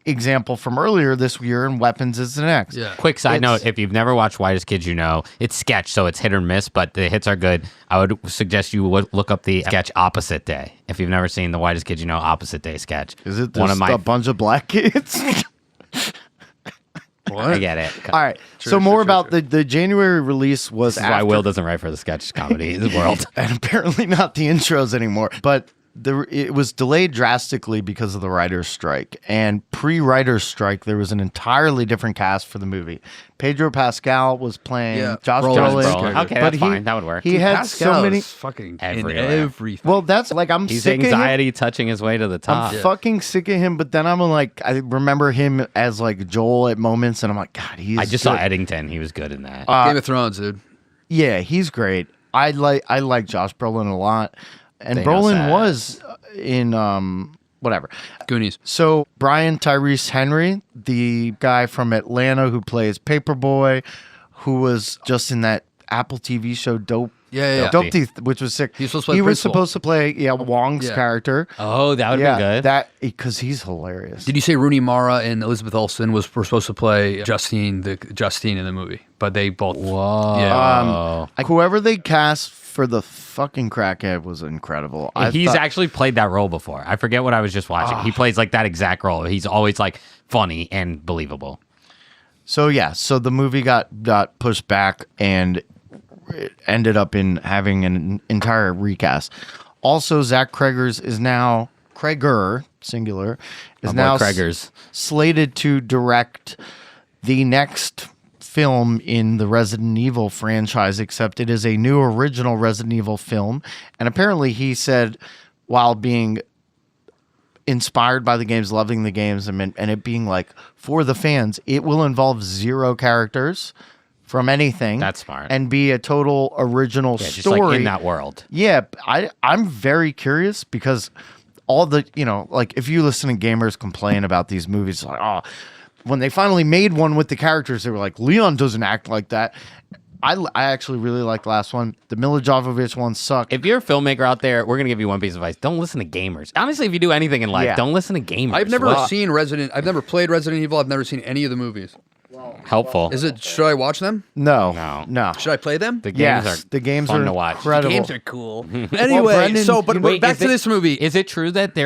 example from earlier this year, and Weapons is the next. Yeah. Quick side note, if you've never watched Whitest Kids You Know, it's sketch, so it's hit or miss, but the hits are good. I would suggest you look up the sketch Opposite Day. If you've never seen the Whitest Kids You Know Opposite Day sketch. Is it just a bunch of black kids? What? I get it. All right. So more about the January release was This is why Will doesn't write for the sketch comedy world. and apparently not the intros anymore. But it was delayed drastically because of the writer's strike. And pre-writer's strike, there was an entirely different cast for the movie. Pedro Pascal was playing Josh Brolin. Okay, that's fine. That would work. He had Pascal so many. is fucking Everywhere. in everything. Well, that's like He's sick of him. anxiety touching his way to the top. I'm fucking sick of him, but then I'm like, I remember him as like Joel at moments, and I'm like, God, he's. I just saw Eddington. He was good in that. Game of Thrones, dude. Yeah, he's great. I like Josh Brolin a lot, and They know Brolin that. was in whatever. Goonies. So Brian Tyrese Henry, the guy from Atlanta who plays Paperboy, who was just in that Apple TV show Dope. Yeah. Dope Teeth, which was sick. He was supposed to play He was principal. supposed to play Wong's character. Oh, that would have been good. That because he's hilarious. Did you say Rooney Mara and Elizabeth Olsen were supposed to play Justine in the movie? But they both. Whoa. Yeah. Whoever they cast for the fucking crackhead was incredible. He's actually played that role before. I forget what I was just watching. He plays like that exact role. He's always like funny and believable. So the movie got pushed back and it ended up in having an entire recast. Also, Zach Cregger is now singular is now Cregger's slated to direct the next film in the Resident Evil franchise, except it is a new original Resident Evil film. And apparently he said, while being inspired by the games, loving the games, and it being like for the fans, it will involve 0 characters from anything. That's smart. And be a total original just story. like in that world. Yeah, I'm very curious because all the, like if you listen to gamers complain about these movies, like, when they finally made one with the characters, they were like, Leon doesn't act like that. I actually really like the last one. The Mila Jovovich one sucked. If you're a filmmaker out there, we're going to give you one piece of advice. Don't listen to gamers. Honestly, if you do anything in life, don't listen to gamers. I've never I've never played Resident Evil. I've never seen any of the movies. Helpful. Should I watch them? No. Should I play them? The games the games fun are to watch. incredible. Games are cool. Anyway, Brendan, but Wait, back to this movie. Is it true that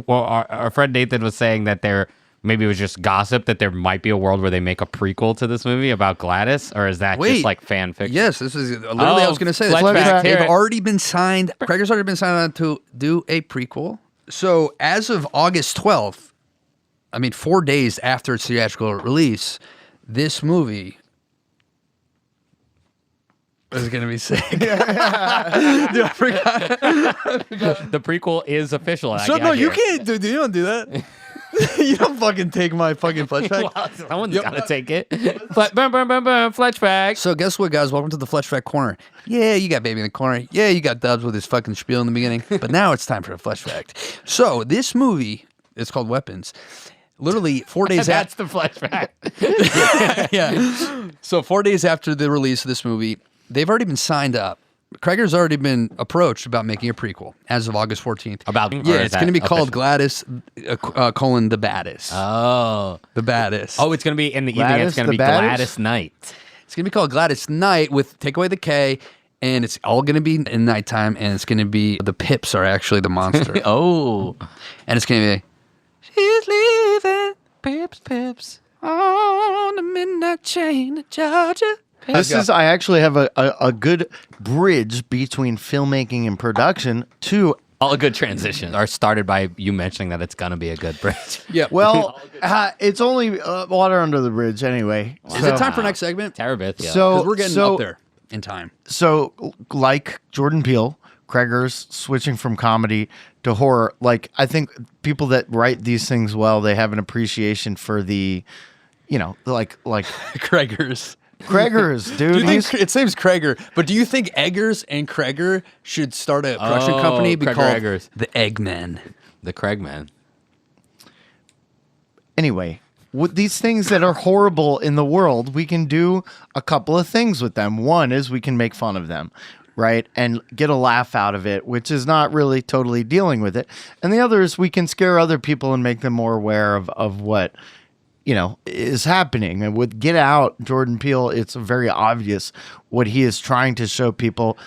our friend Nathan was saying that maybe it was just gossip that there might be a world where they make a prequel to this movie about Gladys, or is that just like fan fiction? Yes, this is literally I was going to say this. Flashback. They've already been signed. Cregger's already been signed on to do a prequel. So as of August 12th, 4 days after its theatrical release, this movie is going to be sick. Dude, I forgot. The prequel is official. So no, you can't. Dude, you don't do that. You don't fucking take my fucking flashback. Well, someone's got to take it. Flashback. So guess what, guys? Welcome to the Flashback Corner. Yeah, you got Baby in the corner. Yeah, you got Dubs with his fucking spiel in the beginning. But now it's time for the flashback. So this movie, it's called Weapons. Literally 4 days That's the flashback. yeah. So 4 days after the release of this movie, they've already been signed up. Cregger's already been approached about making a prequel as of August 14th. It's going to be called Gladys, the Baddest. Oh. The Baddest. Oh, it's going to be in the evening. Gladys It's going to the be Baddest? Gladys Night. It's going to be called Gladys Night with take away the K, and it's all going to be in nighttime, and it's going to be the Pips are actually the monster. Oh. And it's going to be, she's leaving, Pips. On the midnight train to Georgia. I actually have a good bridge between filmmaking and production to. All good transitions are started by you mentioning that it's gonna be a good bridge. Yeah. Well, it's only water under the bridge anyway. Is it time for next segment? Terabith, yeah. So- Because we're getting up there in time. So, like Jordan Peele, Cregger's switching from comedy to horror. Like, I think people that write these things well, they have an appreciation for the, like Cregger's. Cregger's, dude. Do you think it seems Cregger, but do you think Eggers and Cregger should start a production company be Cregger called Eggers. the Eggmen? The Craigman. Anyway, with these things that are horrible in the world, we can do a couple of things with them. One is we can make fun of them, right? And get a laugh out of it, which is not really totally dealing with it. And the other is we can scare other people and make them more aware of what, is happening. And with Get Out, Jordan Peele, it's very obvious what he is trying to show people,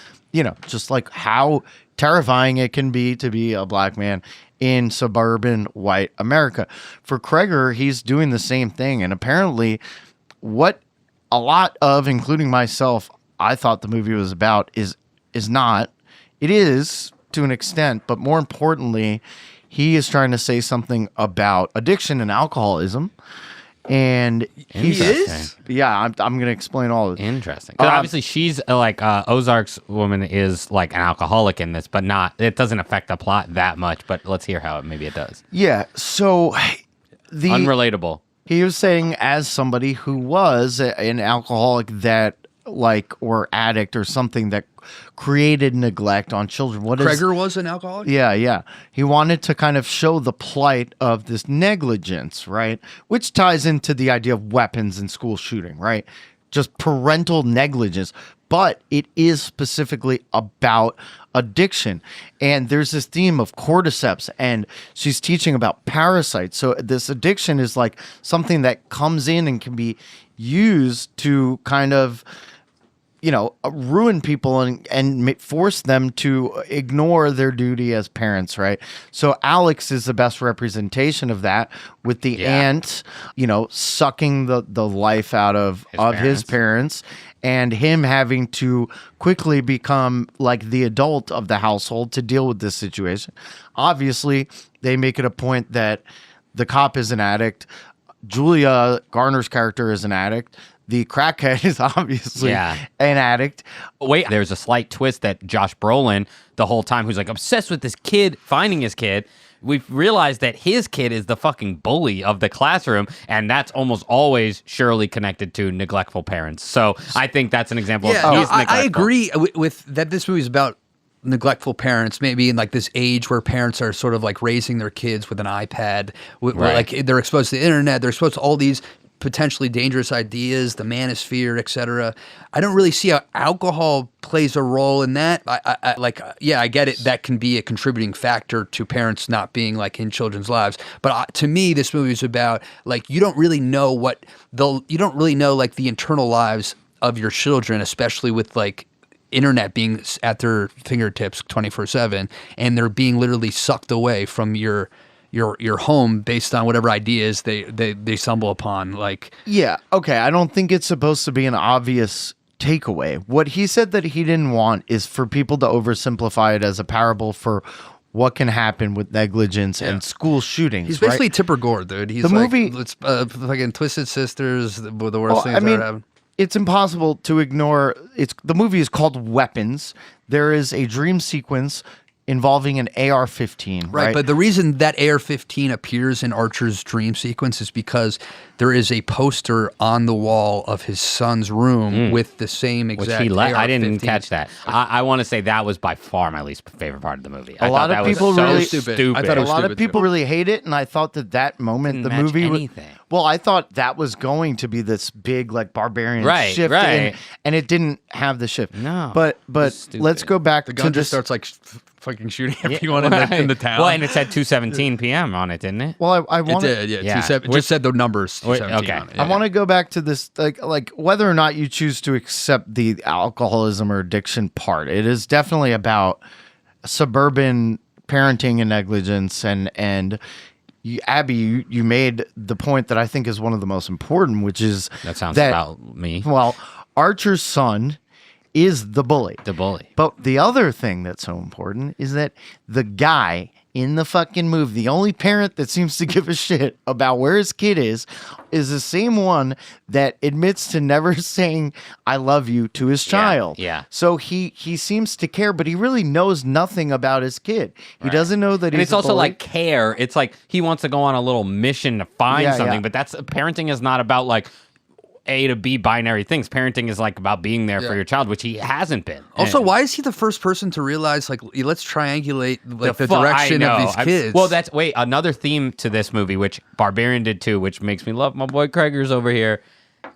just like how terrifying it can be to be a black man in suburban white America. For Cregger, he's doing the same thing. And apparently what a lot of, including myself, I thought the movie was about is not. It is to an extent, but more importantly, he is trying to say something about addiction and alcoholism. And he is? Yeah, I'm going to explain all of it. Interesting. 'Cause obviously, she's like Ozark's woman is like an alcoholic in this, but it doesn't affect the plot that much. But let's hear how maybe it does. Yeah, so Unrelatable. he was saying, as somebody who was an alcoholic that or addict or something that created neglect on children. Cregger was an alcoholic? Yeah. He wanted to kind of show the plight of this negligence, right? Which ties into the idea of weapons and school shooting, right? Just parental negligence. But it is specifically about addiction. And there's this theme of cordyceps, and she's teaching about parasites. So this addiction is like something that comes in and can be used to kind of ruin people and force them to ignore their duty as parents, right? So Alex is the best representation of that, with the aunt, sucking the life out of his parents, and him having to quickly become like the adult of the household to deal with this situation. Obviously, they make it a point that the cop is an addict. Julia Garner's character is an addict. The crackhead is obviously an addict. Wait, there's a slight twist that Josh Brolin, the whole time, who's like obsessed with this kid, finding his kid, we've realized that his kid is the fucking bully of the classroom, and that's almost always surely connected to neglectful parents. So I think that's an example of he's neglectful. I agree with that. This movie is about neglectful parents, maybe in like this age where parents are sort of like raising their kids with an iPad, where like they're exposed to the internet, they're exposed to all these potentially dangerous ideas, the manosphere, etc. I don't really see how alcohol plays a role in that. I get it. That can be a contributing factor to parents not being like in children's lives. But to me, this movie is about like you don't really know like the internal lives of your children, especially with like internet being at their fingertips 24/7, and they're being literally sucked away from your home based on whatever ideas they stumble upon. Okay, I don't think it's supposed to be an obvious takeaway. What he said that he didn't want is for people to oversimplify it as a parable for what can happen with negligence and school shootings. He's basically Tipper Gore, dude. He's it's fucking Twisted Sisters, the worst things that ever happened. It's impossible to ignore. The movie is called Weapons. There is a dream sequence involving an AR-15, right? But the reason that AR-15 appears in Archer's dream sequence is because there is a poster on the wall of his son's room with the same exact AR-15. I didn't catch that. I want to say that was by far my least favorite part of the movie. A lot of people really stupid. I thought it was a lot of people really hate it, and I thought that moment the movie anything. Well, I thought that was going to be this big like barbarian shift, and it didn't have the shift. No, but let's go back the to gun this. just starts like fucking shooting everyone in the town. Well, and it said 2:17 p.m. on it, didn't it? Well, I want it did, it just said the numbers. 217 on it. I want to go back to this, like whether or not you choose to accept the alcoholism or addiction part. It is definitely about suburban parenting and negligence, and Abbie, you made the point that I think is one of the most important, which is That sounds about me. Well, Archer's son is the bully. The bully. But the other thing that's so important is that the guy in the fucking movie, the only parent that seems to give a shit about where his kid is the same one that admits to never saying "I love you" to his child. Yeah. So he seems to care, but he really knows nothing about his kid. He doesn't know that And he's it's also bully. like care. It's like he wants to go on a little mission to find Yeah, something, yeah. but that's parenting is not about like A to B binary things. Parenting is like about being there for your child, which he hasn't been. Also, And- why is he the first person to realize, like, let's triangulate like the I direction of know. these kids? Well, that's another theme to this movie, which Barbarian did too, which makes me love my boy Cregger's over here.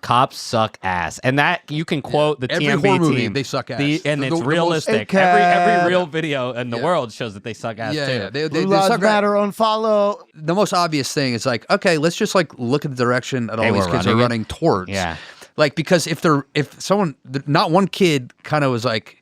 Cops suck ass, and that you can quote the Every TMB horror movie, team. they suck ass. And The it's most- realistic. Okay. Every real video in the world shows that they suck ass yeah, too. yeah. They Blue Lives suck ass. Matter, unfollow. The most obvious thing is like, okay, let's just like look at the direction that all They these were kids are running it. running towards. Yeah. Like, because if not one kid kind of was like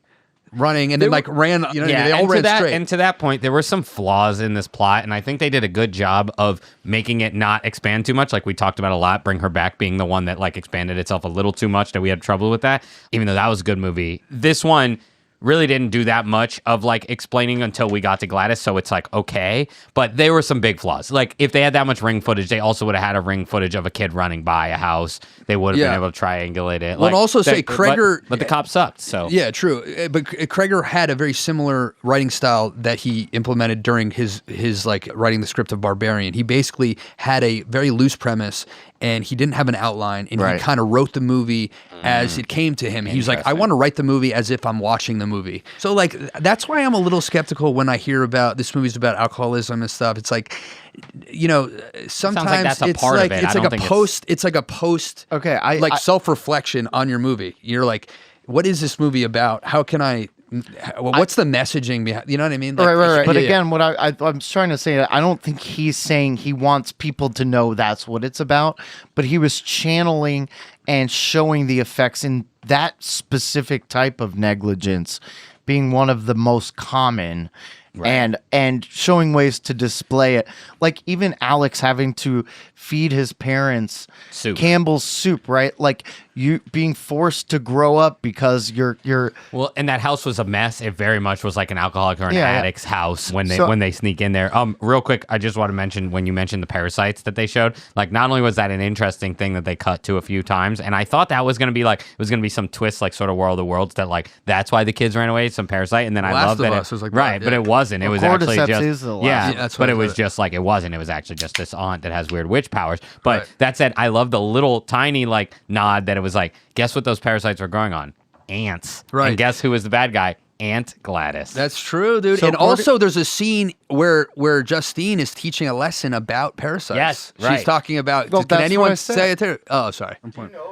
running and then like ran, you know, what I mean? They all and ran to that, straight. And to that point, there were some flaws in this plot, and I think they did a good job of making it not expand too much. Like we talked about a lot, Bring Her Back being the one that like expanded itself a little too much, that we had trouble with that, even though that was a good movie. This one really didn't do that much of like explaining until we got to Gladys, so it's like okay, but there were some big flaws. Like if they had that much ring footage, they also would have had a ring footage of a kid running by a house. They would have been able to triangulate it. Well, and also say but Cregger- the cop sucked. So Yeah, true. But Cregger had a very similar writing style that he implemented during his like writing the script of Barbarian. He basically had a very loose premise and he didn't have an outline and Right. he kind of wrote the movie as it came to him. He was like, I want to write the movie as if I'm watching the movie. So like that's why I'm a little skeptical when I hear about this movie's about alcoholism and stuff. It's like, you know, sometimes that's a it's part of like it. I it's don't like a think post. It's like a post. Okay, like self-reflection on your movie. You're like, what is this movie about? How can I? What's the messaging behind? You know what I mean? Like, Right. But yeah, again, what I'm trying to say, I don't think he's saying he wants people to know that's what it's about, but he was channeling and showing the effects in that specific type of negligence being one of the most common. And showing ways to display it, like even Alex having to feed his parents Soup. Campbell's soup, right? Like you being forced to grow up because you're well, and that house was a mess. It very much was like an alcoholic or an Yeah, yeah. addict's house when they So- when they sneak in there. Real quick, I just want to mention when you mentioned the parasites that they showed. Like, not only was that an interesting thing that they cut to a few times, and I thought that was going to be like it was going to be some twist, like sort of World of Worlds, that like that's why the kids ran away, some parasite, and then I Last love of that Us was like that, right, but yeah. it wasn't. It was Well, actually cordyceps just is the last yeah, one. That's but what it I was heard. just like it wasn't. It was actually just this aunt that has weird witch powers. But Right. that said, I love the little tiny like nod that it was like, guess what those parasites were growing on? Ants. Right. And guess who was the bad guy? Aunt Gladys. That's true, dude. So and also, there's a scene where Justine is teaching a lesson about parasites. Yes, she's right. talking about. Well, can that's what I anyone said. say it to her? Oh, sorry.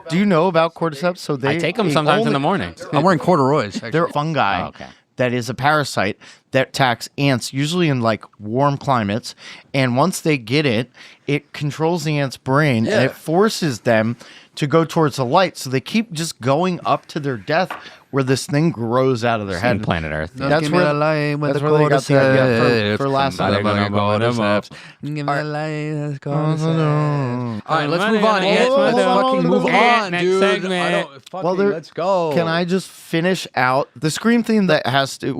Do you know about cordyceps? So I take them sometimes in the morning. I'm wearing corduroys. Actually. They're fungi Oh, okay. that is a parasite that attacks ants, usually in like warm climates. And once they get it, it controls the ant's brain and Yeah. it forces them to go towards the light. So they keep just going up to their death where this thing grows out of their In head. planet Earth. That's Give me where- the light when that's the where they got the idea cordyceps. for last Somebody night. gonna cordyceps. Give me the light, that's cordyceps. All right, let's move on. Yes, Ant, let's hold on, fucking hold move on. on, Next dude. segment. I don't, fucking, there- let's go. Can I just finish out the Scream theme that has to?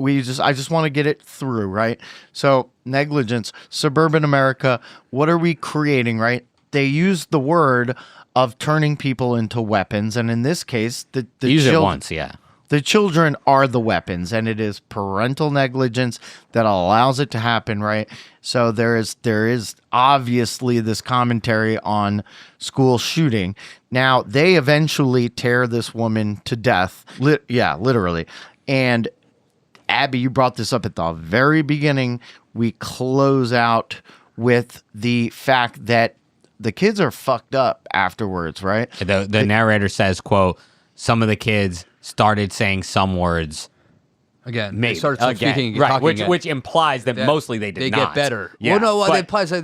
I just want to get it through, right? So negligence, suburban America. What are we creating, right? They use the word of turning people into weapons, and in this case, the Use it chil- once, yeah. The children are the weapons, and it is parental negligence that allows it to happen, right? So there is obviously this commentary on school shooting. Now, they eventually tear this woman to death. Literally. And Abbie, you brought this up at the very beginning. We close out with the fact that the kids are fucked up afterwards, right? The narrator says, quote, some of the kids started saying some words. Again, Maybe. they started Again. speaking, right, talking again. which implies that mostly they did They not. get better. Yeah, Well, no, but it implies that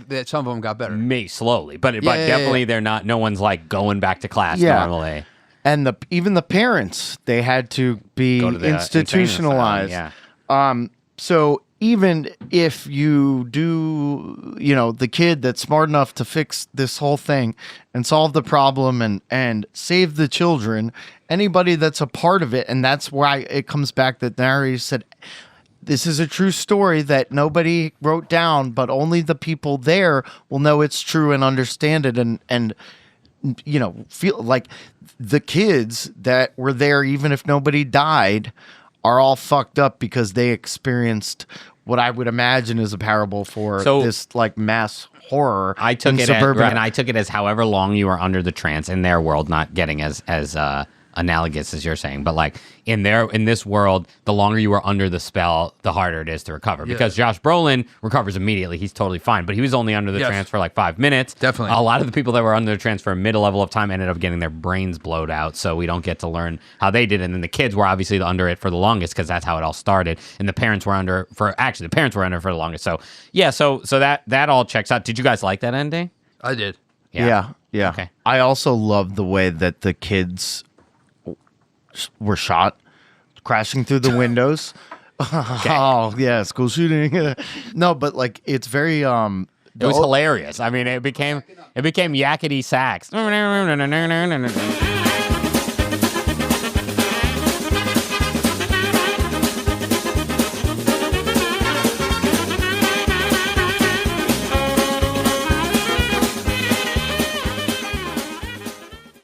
that some of them got better. may slowly, but yeah, definitely yeah. They're not. No one's like going back to class Yeah. normally. And even the parents, they had to be Go to the institutionalized. insane asylum, So even if you do, the kid that's smart enough to fix this whole thing and solve the problem and save the children, anybody that's a part of it, and that's why it comes back that narrator said, this is a true story that nobody wrote down, but only the people there will know it's true and understand it and feel like the kids that were there, even if nobody died, are all fucked up because they experienced what I would imagine is a parable for this like mass horror. I took it and I took it as however long you are under the trance in their world, not getting as analogous as you're saying, but like in this world, the longer you are under the spell, the harder it is to recover. Because Josh Brolin recovers immediately; he's totally fine. But he was only under the trance for like 5 minutes. Definitely, a lot of the people that were under the trance for a middle level of time ended up getting their brains blowed out. So we don't get to learn how they did. And then the kids were obviously under it for the longest because that's how it all started. And the parents were under for the longest. So yeah, so that all checks out. Did you guys like that ending? I did. Yeah. Okay. I also love the way that the kids were shot crashing through the windows. Oh yeah, school shooting. No, but like it's very it was hilarious. I mean, it became yakety sax.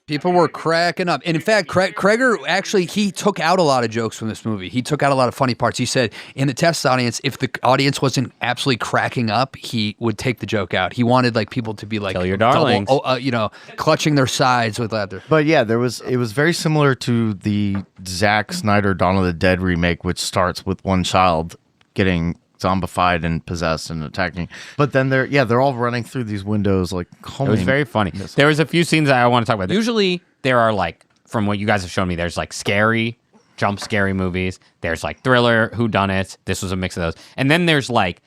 People were cracking up. And in fact, Cregger actually, he took out a lot of jokes from this movie. He took out a lot of funny parts. He said in the test audience, if the audience wasn't absolutely cracking up, he would take the joke out. He wanted like people to be like, kill your darlings. Clutching their sides with laughter. But yeah, it was very similar to the Zack Snyder Dawn of the Dead remake, which starts with one child getting zombified and possessed and attacking, but then they're all running through these windows like it was very funny. There was a few scenes that I want to talk about. Usually there are like, from what you guys have shown me, there's like scary movies, there's like thriller, whodunits. This was a mix of those, and then there's like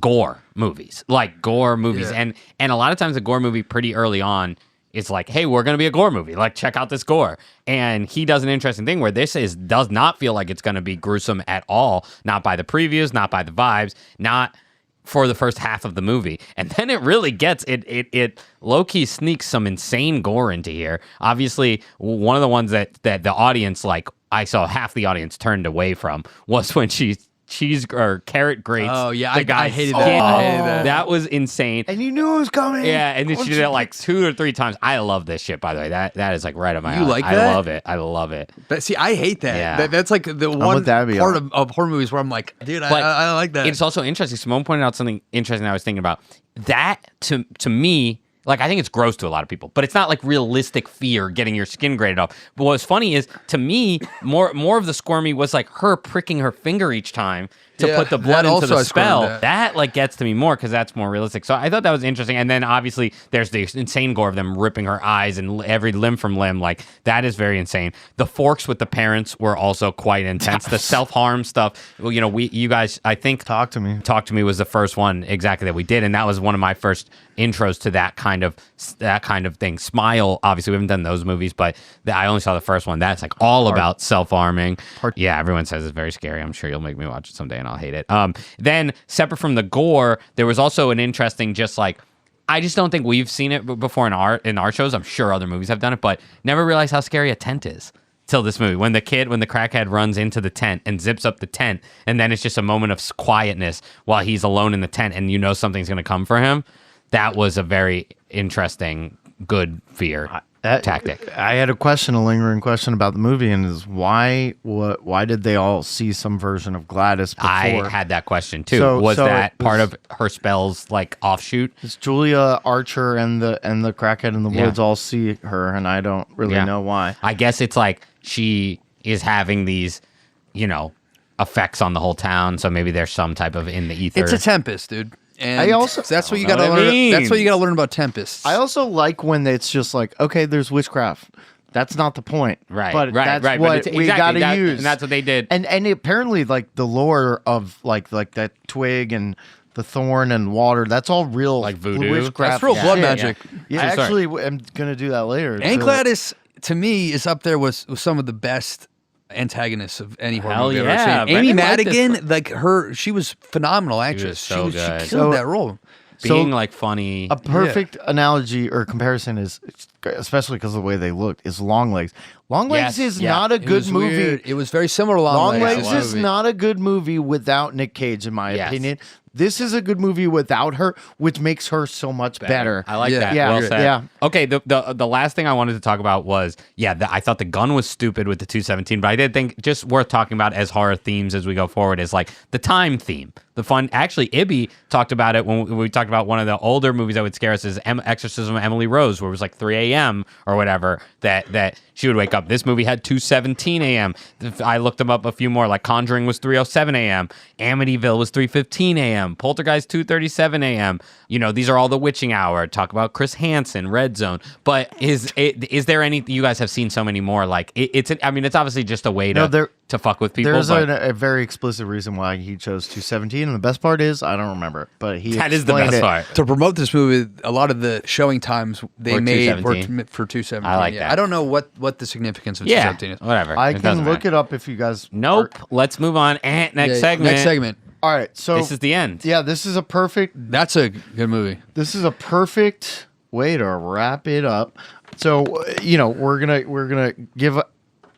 gore movies and a lot of times the gore movie pretty early on is like, hey, we're going to be a gore movie. Like, check out this gore. And he does an interesting thing where does not feel like it's going to be gruesome at all. Not by the previews, not by the vibes, not for the first half of the movie. And then it really gets, it low-key sneaks some insane gore into here. Obviously, one of the ones that the audience, like, I saw half the audience turned away from was when she cheese or carrot grates. Oh yeah, I hated that. I hated that. That was insane. And you knew it was coming. Yeah, and then she did it like 2 or 3 times. I love this shit, by the way. That is like right up my alley. You like that? I love it. But see, I hate that. Yeah. That's like the one part of horror movies where I'm like, dude, I don't like that. It's also interesting. Simone pointed out something interesting I was thinking about. That to me, like, I think it's gross to a lot of people, but it's not like realistic fear getting your skin grated off. But what's funny is, to me, more of the squirmy was like her pricking her finger each time to put the blood into the spell. That like gets to me more because that's more realistic. So I thought that was interesting. And then obviously there's the insane gore of them ripping her eyes and every limb from limb. Like, that is very insane. The forks with the parents were also quite intense. The self-harm stuff. Well, you guys, I think Talk to Me was the first one exactly that we did, and that was one of my first intros to that kind of thing. Smile, obviously we haven't done those movies, but I only saw the first one. That's like all about self-harming. Yeah, everyone says it's very scary. I'm sure you'll make me watch it someday and I'll hate it. Then separate from the gore, there was also an interesting, just like, I just don't think we've seen it before in our shows. I'm sure other movies have done it, but never realized how scary a tent is till this movie. When the crackhead runs into the tent and zips up the tent, and then it's just a moment of quietness while he's alone in the tent, and something's going to come for him. That was a very interesting, good fear tactic. I had a lingering question about the movie, and is why did they all see some version of Gladys before? I had that question too. Was that part of her spell's like offshoot? It's Julia Archer and the crackhead in the woods all see her, and I don't really know why. I guess it's like she is having these, effects on the whole town, so maybe there's some type of in the ether. It's a tempest, dude. And that's what you got to learn. That's what you got to learn about tempests. I also like when it's just like, okay, there's witchcraft. That's not the point, right? But right, that's what we got to use, and that's what they did. And apparently, like the lore of like that twig and the thorn and water, that's all real, like voodoo. Witchcraft. That's real blood magic. Yeah, I actually am gonna do that later. And Gladys, to me, is up there with some of the best antagonists of any horror Hell movie I've yeah, ever seen. Amy Brendan liked this Madigan, she was phenomenal actress. so good. She killed So- that role. Being like funny. A perfect analogy or comparison is, especially because of the way they looked, is Long Legs. Long Legs Yes, is yeah. not a It good was movie. weird. It was very similar to Long Legs. Legs is not a good movie without Nick Cage, in my Yes. opinion. This is a good movie without her, which makes her so much better. I like Yeah. that. Yeah, Well yeah, said. yeah. Okay, the last thing I wanted to talk about was, I thought the gun was stupid with the 217, but I did think just worth talking about as horror themes as we go forward is like the time theme. The fun, actually, Abbie talked about it when we talked about one of the older movies that would scare us is Exorcism of Emily Rose, where it was like 3 a.m. or whatever, that she would wake up. This movie had 2:17 a.m. I looked them up a few more, like Conjuring was 3:07 a.m. Amityville was 3:15 a.m. Poltergeist 2:37 a.m. You know, these are all the witching hour. Talk about Chris Hansen, Red Zone. But is there any, you guys have seen so many more, like it's obviously just a way to fuck with people. There's but a very explicit reason why he chose 217, and the best part is I don't remember it, but he that is the explained best it. part. To promote this movie, a lot of the showing times they Or made were 217. for 217. I like that. I don't know what the significance of Yeah, 217 is. whatever. I It can doesn't look matter. it up if you guys. Nope. Let's move on. Next Yeah, segment. Next segment. All right, so This is the end. yeah, this is a perfect That's a good movie. way to wrap it up. So we're gonna give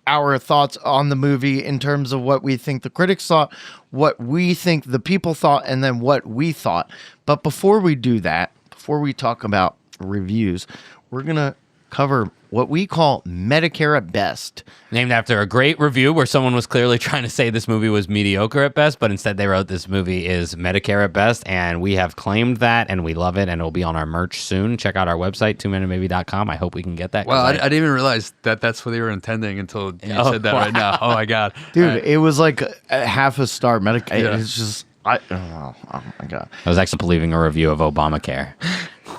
our thoughts on the movie in terms of what we think the critics thought, what we think the people thought, and then what we thought. But before we do that, before we talk about reviews, we're gonna cover what we call Medicare at best. Named after a great review where someone was clearly trying to say this movie was mediocre at best, but instead they wrote this movie is Medicare at best, and we have claimed that, and we love it, and it'll be on our merch soon. Check out our website, 2minutebaby.com. I hope we can get that. Well, I didn't even realize that that's what they were intending until you said that right now. Oh my god, Dude, it was like a half a star Medicare. Yeah. It's just oh my god. I was actually believing a review of Obamacare.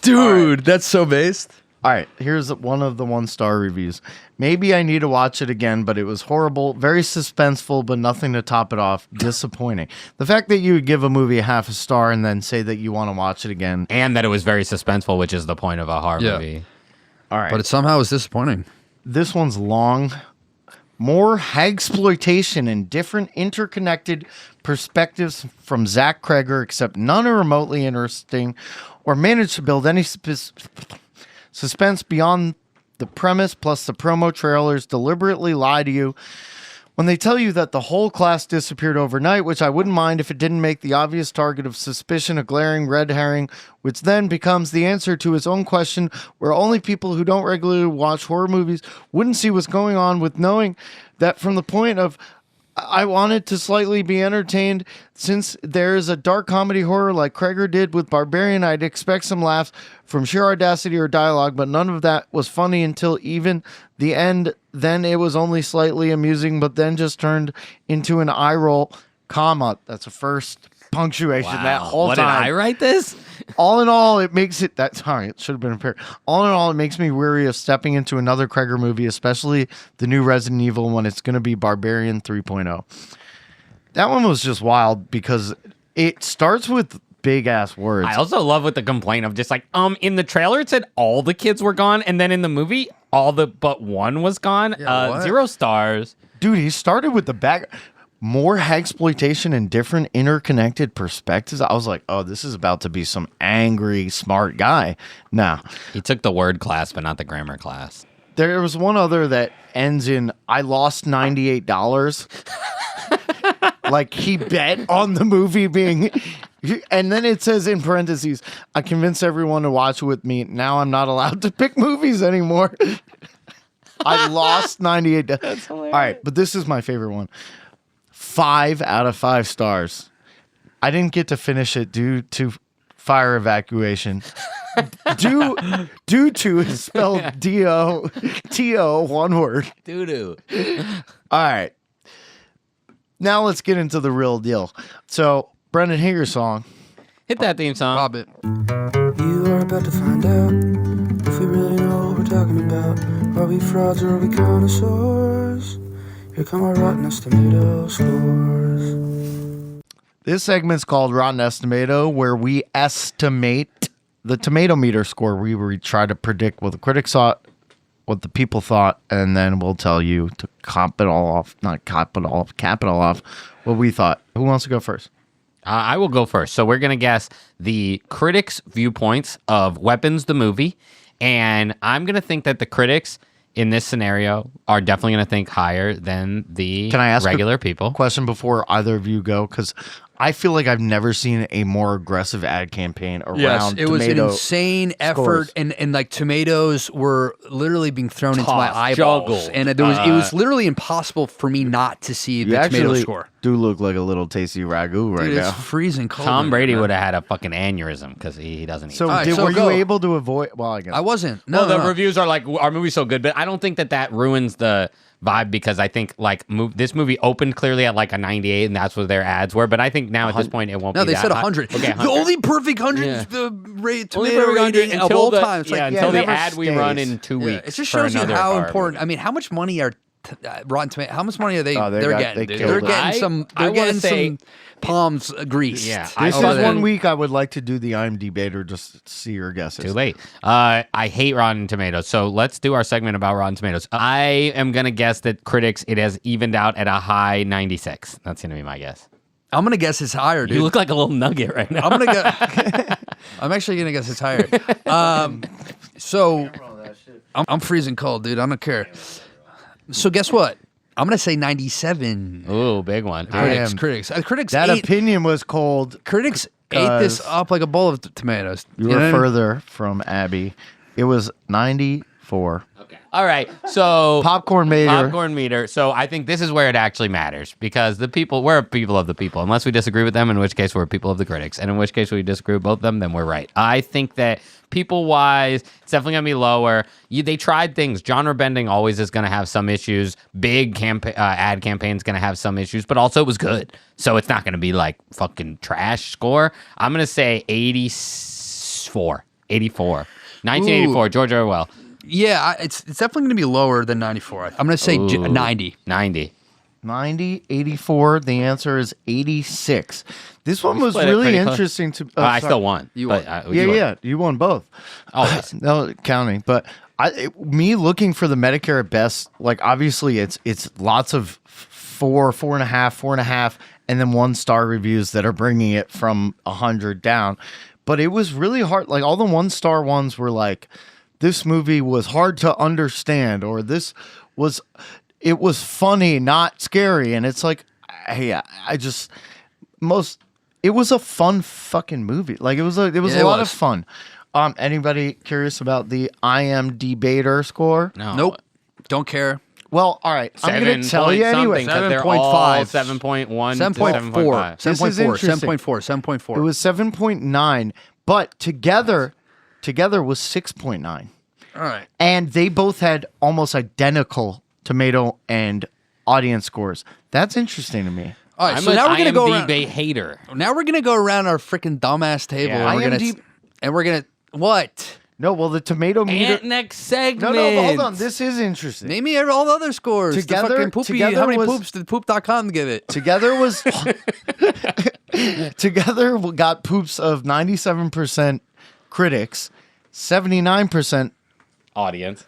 dude, that's so based. All right, here's one of the 1-star reviews. Maybe I need to watch it again, but it was horrible, very suspenseful, but nothing to top it off. Disappointing. The fact that you would give a movie a half a star and then say that you want to watch it again. And that it was very suspenseful, which is the point of a horror movie. All right. But it somehow was disappointing. This one's long. More hagsploitation and different interconnected perspectives from Zach Cregger, except none are remotely interesting or manage to build any suspense beyond the premise, plus the promo trailers deliberately lie to you when they tell you that the whole class disappeared overnight, which I wouldn't mind if it didn't make the obvious target of suspicion a glaring red herring, which then becomes the answer to his own question, where only people who don't regularly watch horror movies wouldn't see what's going on, with knowing that from the point of I wanted to slightly be entertained. Since there is a dark comedy horror like Cregger did with Barbarian, I'd expect some laughs from sheer audacity or dialogue, but none of that was funny until even the end. Then it was only slightly amusing, but then just turned into an eye roll, comma. That's a first punctuation that whole what time. did I write this? All in all, it makes it that sorry, it should have been a pair. All in all, it makes me weary of stepping into another Cregger movie, especially the new Resident Evil when it's going to be Barbarian 3.0. That one was just wild because it starts with big ass words. I also love with the complaint of just like, in the trailer it said all the kids were gone, and then in the movie, all but one was gone. what? 0 stars. Dude, he started with the back. More hagsploitation and different interconnected perspectives. I was like, oh, this is about to be some angry, smart guy. Nah. He took the word class, but not the grammar class. There was one other that ends in, I lost $98. Like he bet on the movie being, and then it says in parentheses, I convinced everyone to watch it with me. Now I'm not allowed to pick movies anymore. I lost $98. That's hilarious. All right, but this is my favorite one. 5 out of 5 stars. I didn't get to finish it due to fire evacuation. due to is spelled D-O-T-O, one word. Doo-doo. All right. Now let's get into the real deal. So, Brendan, hit your song. Hit that theme song. Bob it. You are about to find out if we really know what we're talking about. Are we frauds or are we connoisseurs? Here come our rotten tomato scores. This segment's called Rotten Estimato, where we estimate the tomato meter score. We try to predict what the critics thought, what the people thought, and then we'll tell you to cap it all off, what we thought. Who wants to go first? I will go first. So we're going to guess the critics' viewpoints of Weapons, the movie. And I'm going to think that the critics in this scenario are definitely going to think higher than the Can I ask regular people. Question before either of you go, because I feel like I've never seen a more aggressive ad campaign around it was an tomato insane scores. effort, and like tomatoes were literally being thrown into my Tossed, eyeballs, juggled. and it was literally impossible for me not to see You the tomato actually score. do look like a little tasty ragu right Dude, now. it's freezing cold. Tom in Brady here, would man. have had a fucking aneurysm because he doesn't eat. So, right, were go. you able to avoid? Well, I guess I wasn't. No, the no. reviews are like, our movie's so good, but I don't think that ruins the vibe because I think like this movie opened clearly at like a 98 and that's what their ads were, but I think now at this point it won't No, be they that said high. 100. Okay, The only perfect 100 Yeah. tomato rating of all time. It's like, until it the never ad we run stays. in 2 yeah, weeks. it just for shows you another how horror important. movie. I mean, how much money are Rotten Tomatoes? How much money are they? Oh, they're they getting. Dude. killed They're it. getting some. I They're wanna getting say- some palms greased. Yeah, This over is there. one week I would like to do the IMDb baiter just to see your guesses. Too late. I hate Rotten Tomatoes. So let's do our segment about Rotten Tomatoes. I am going to guess that critics, it has evened out at a high 96. That's going to be my guess. I'm gonna guess it's higher, dude. You look like a little nugget right now. I'm gonna go. I'm actually gonna guess it's higher. So I'm freezing cold, dude. I don't care. So guess what? I'm gonna say 97. Ooh, big one. All Damn. right. Critics That ate, opinion was cold. critics ate this 'cause up like a bowl of tomatoes. You know were what I mean? further from Abbie. It was 94. All right. So Popcorn meter. Popcorn meter. So I think this is where it actually matters because we're people of the people. Unless we disagree with them, in which case we're people of the critics. And in which case we disagree with both of them, then we're right. I think that people-wise, it's definitely going to be lower. They tried things. Genre bending always is going to have some issues. Big ad campaign's going to have some issues, but also it was good. So it's not going to be like fucking trash score. I'm going to say 84. 1984, George Orwell. Yeah, it's definitely gonna be lower than 94. I'm gonna say 90. 90. 90, 84. The answer is 86. This one was split it really pretty close. interesting to. I still won. You but, won. You won both. Always. No counting, but me looking for the Medicare at best, like obviously it's lots of 4, 4.5, 4.5, and then 1-star reviews that are bringing it from 100 down. But it was really hard. Like all the 1-star ones were like, this movie was hard to understand, or it was funny, not scary. And it's like, hey, it was a fun fucking movie. Like it was a lot of fun. Anybody curious about the IMDb score? No. Nope. Don't care. Well, all right. I'm going to tell you anyway. Because they're 7.5. all 7.1 to 7.5. 7.4. It was 7.9, but together was 6.9. All right. And they both had almost identical tomato and audience scores. That's interesting to me. All right. I'm So an now we're gonna go IMDb around. hater. Now we're gonna go around our freaking dumbass table, Yeah. and we're gonna what? No, well, the tomato meter. And next segment. No, hold on. This is interesting. Name me all the other scores. Together- the fucking poopy, together how many was- poops did poop.com give it? Together got poops of 97% critics, 79%, Audience.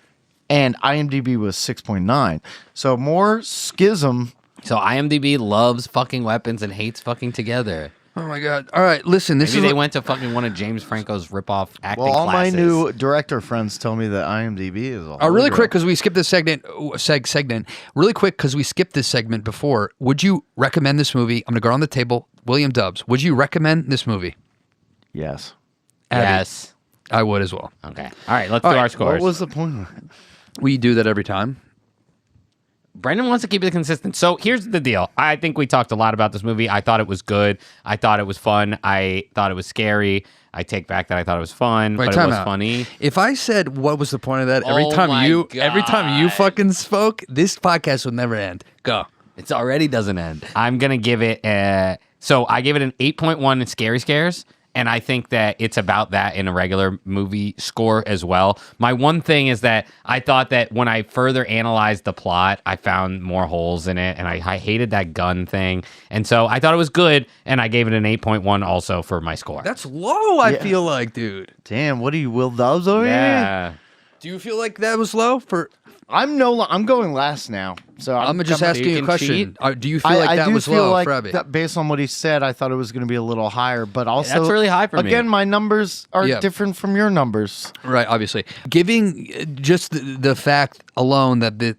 and IMDb was 6.9. So more schism. So IMDb loves fucking weapons and hates fucking together. Oh my god! All right, listen. This Maybe is they went to fucking one of James Franco's ripoff acting Well, all classes. my new director friends tell me that IMDb is all. really quick because we skipped this segment. Segment really quick because we skipped this segment before. Would you recommend this movie? I'm gonna go around the table. William Dubs, would you recommend this movie? Yes. Abbie, Yes. I would as well. Okay. All right. Let's do our scores. What was the point? We do that every time. Brendan wants to keep it consistent. So here's the deal. I think we talked a lot about this movie. I thought it was good. I thought it was fun. I thought it was scary. I take back that I thought it was fun, Wait, but it time was out. funny. If I said what was the point of that every Oh time my every time you God. fucking spoke, this podcast would never end. Go. It's already doesn't end. I'm gonna give it so I gave it an 8.1 in Scary Scares, and I think that it's about that in a regular movie score as well. My one thing is that I thought that when I further analyzed the plot, I found more holes in it, and I hated that gun thing. And so I thought it was good, and I gave it an 8.1 also for my score. That's low. I feel like, dude. Damn, what are you, Will Dobbs over here? Yeah. Do you feel like that was low for? I'm going last now. So I'm just coming- asking you a you can question. cheat. Do you feel like that do was feel low like for Abbie? that, based on what he said, I thought it was going to be a little higher, but also That's really high for me. Again, my numbers are Yeah. different from your numbers. Right, obviously. Giving just the fact alone that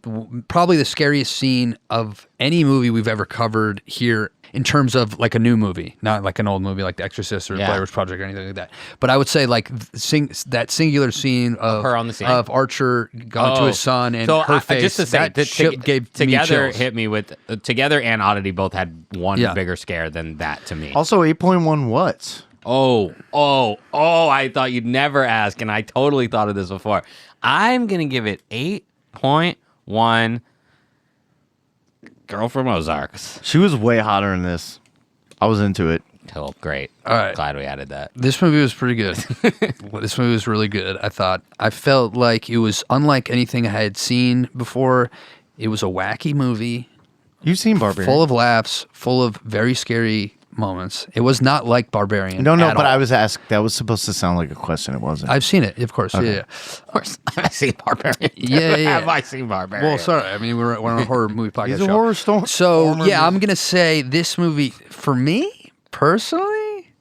probably the scariest scene of any movie we've ever covered here in terms of like a new movie, not like an old movie like The Exorcist or Blair Witch Project or anything like that. But I would say like that singular scene of her on the scene? of Archer going to his son and her face. Just to say, that shit gave me Together chills. hit me with Together and Oddity both had one Yeah. bigger scare than that to me. Also, 8.1 watts. Oh, I thought you'd never ask, and I totally thought of this before. I'm going to give it 8.1 Girl from Ozarks. She was way hotter in this. I was into it. Oh, great. All right. Glad we added that. This movie was pretty good. This movie was really good, I thought. I felt like it was unlike anything I had seen before. It was a wacky movie, You've seen Barbarian. full of laughs, full of very scary moments. It was not like Barbarian. No, at but all. I was asked. That was supposed to sound like a question. It wasn't. I've seen it, of course. Yeah. Of course, Have I seen Barbarian? Yeah. Have I seen Barbarian? Well, sorry. I mean, we're on a horror movie podcast He's a show. horror storm. So, yeah, I'm going to say this movie, for me, personally,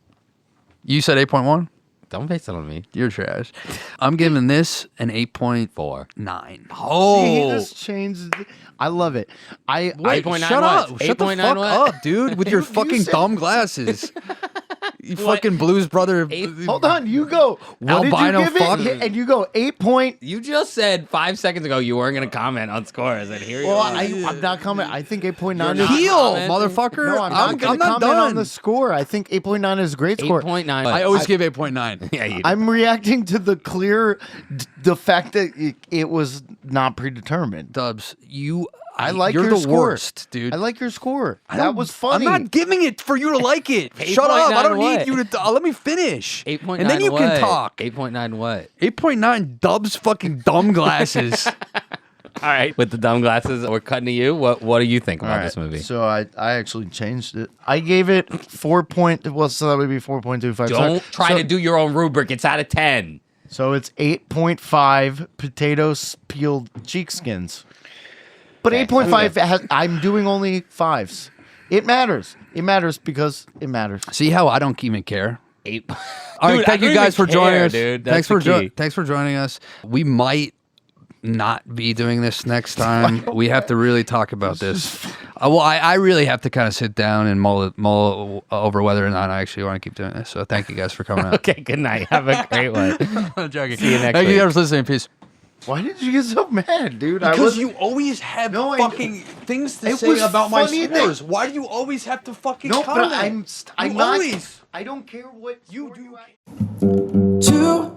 you said 8.1? Don't base it on me. You're trash. I'm giving this an 8.9. 4. See, he just changed. I love it. Wait, 8.9 shut what? up. Shut the 8.9 fuck what? up, dude, with your fucking said- dumb glasses. You fucking Blues Brother. Hold on. You go. What Albino did you give fuck. it? And you go 8 point. You just said 5 seconds ago you weren't going to comment on scores, and here you Well, are. I'm not commenting. I think 8.9 You're is. not Heel, commenting? motherfucker. No, I'm not going to comment done. on the score. I think 8.9 is a great score. 8.9. I always give 8.9. Yeah, you I'm reacting to the fact that it was not predetermined. Dubs, I like you're your the score. worst, dude. I like your score. I That don't- was funny. I'm not giving it for you to like it. Shut up. I don't need what? you to. Let me finish. 8.9 and then you what? can talk. 8.9 what? 8.9 Dubs fucking dumb glasses. All right, with the dumb glasses, we're cutting to you. What do you think about All right, this movie? So I actually changed it. I gave it 4 point. Well, so that would be 4.25. Don't try to do your own rubric. It's out of 10. So it's 8.5 potatoes peeled cheek skins. But Okay. 8.5, I'm doing only fives. It matters. It matters because it matters. See how I don't even care? 8. All right, Dude, thank I you don't guys for even joining care, us. dude. That's the key. Thanks for joining us. We might not be doing this next time. We have to really talk about this. I really have to kind of sit down and mull over whether or not I actually want to keep doing this. So thank you guys for coming out. Okay, good night. Have a great one. I'm joking. See you next Thank week. you guys for listening. Peace. Why did you get so mad, dude? Because you always have No, I- fucking things to It say was about my funny that- scores. Why do you always have to fucking No, comment? but I'm You not. always. I don't care what You score do. you Two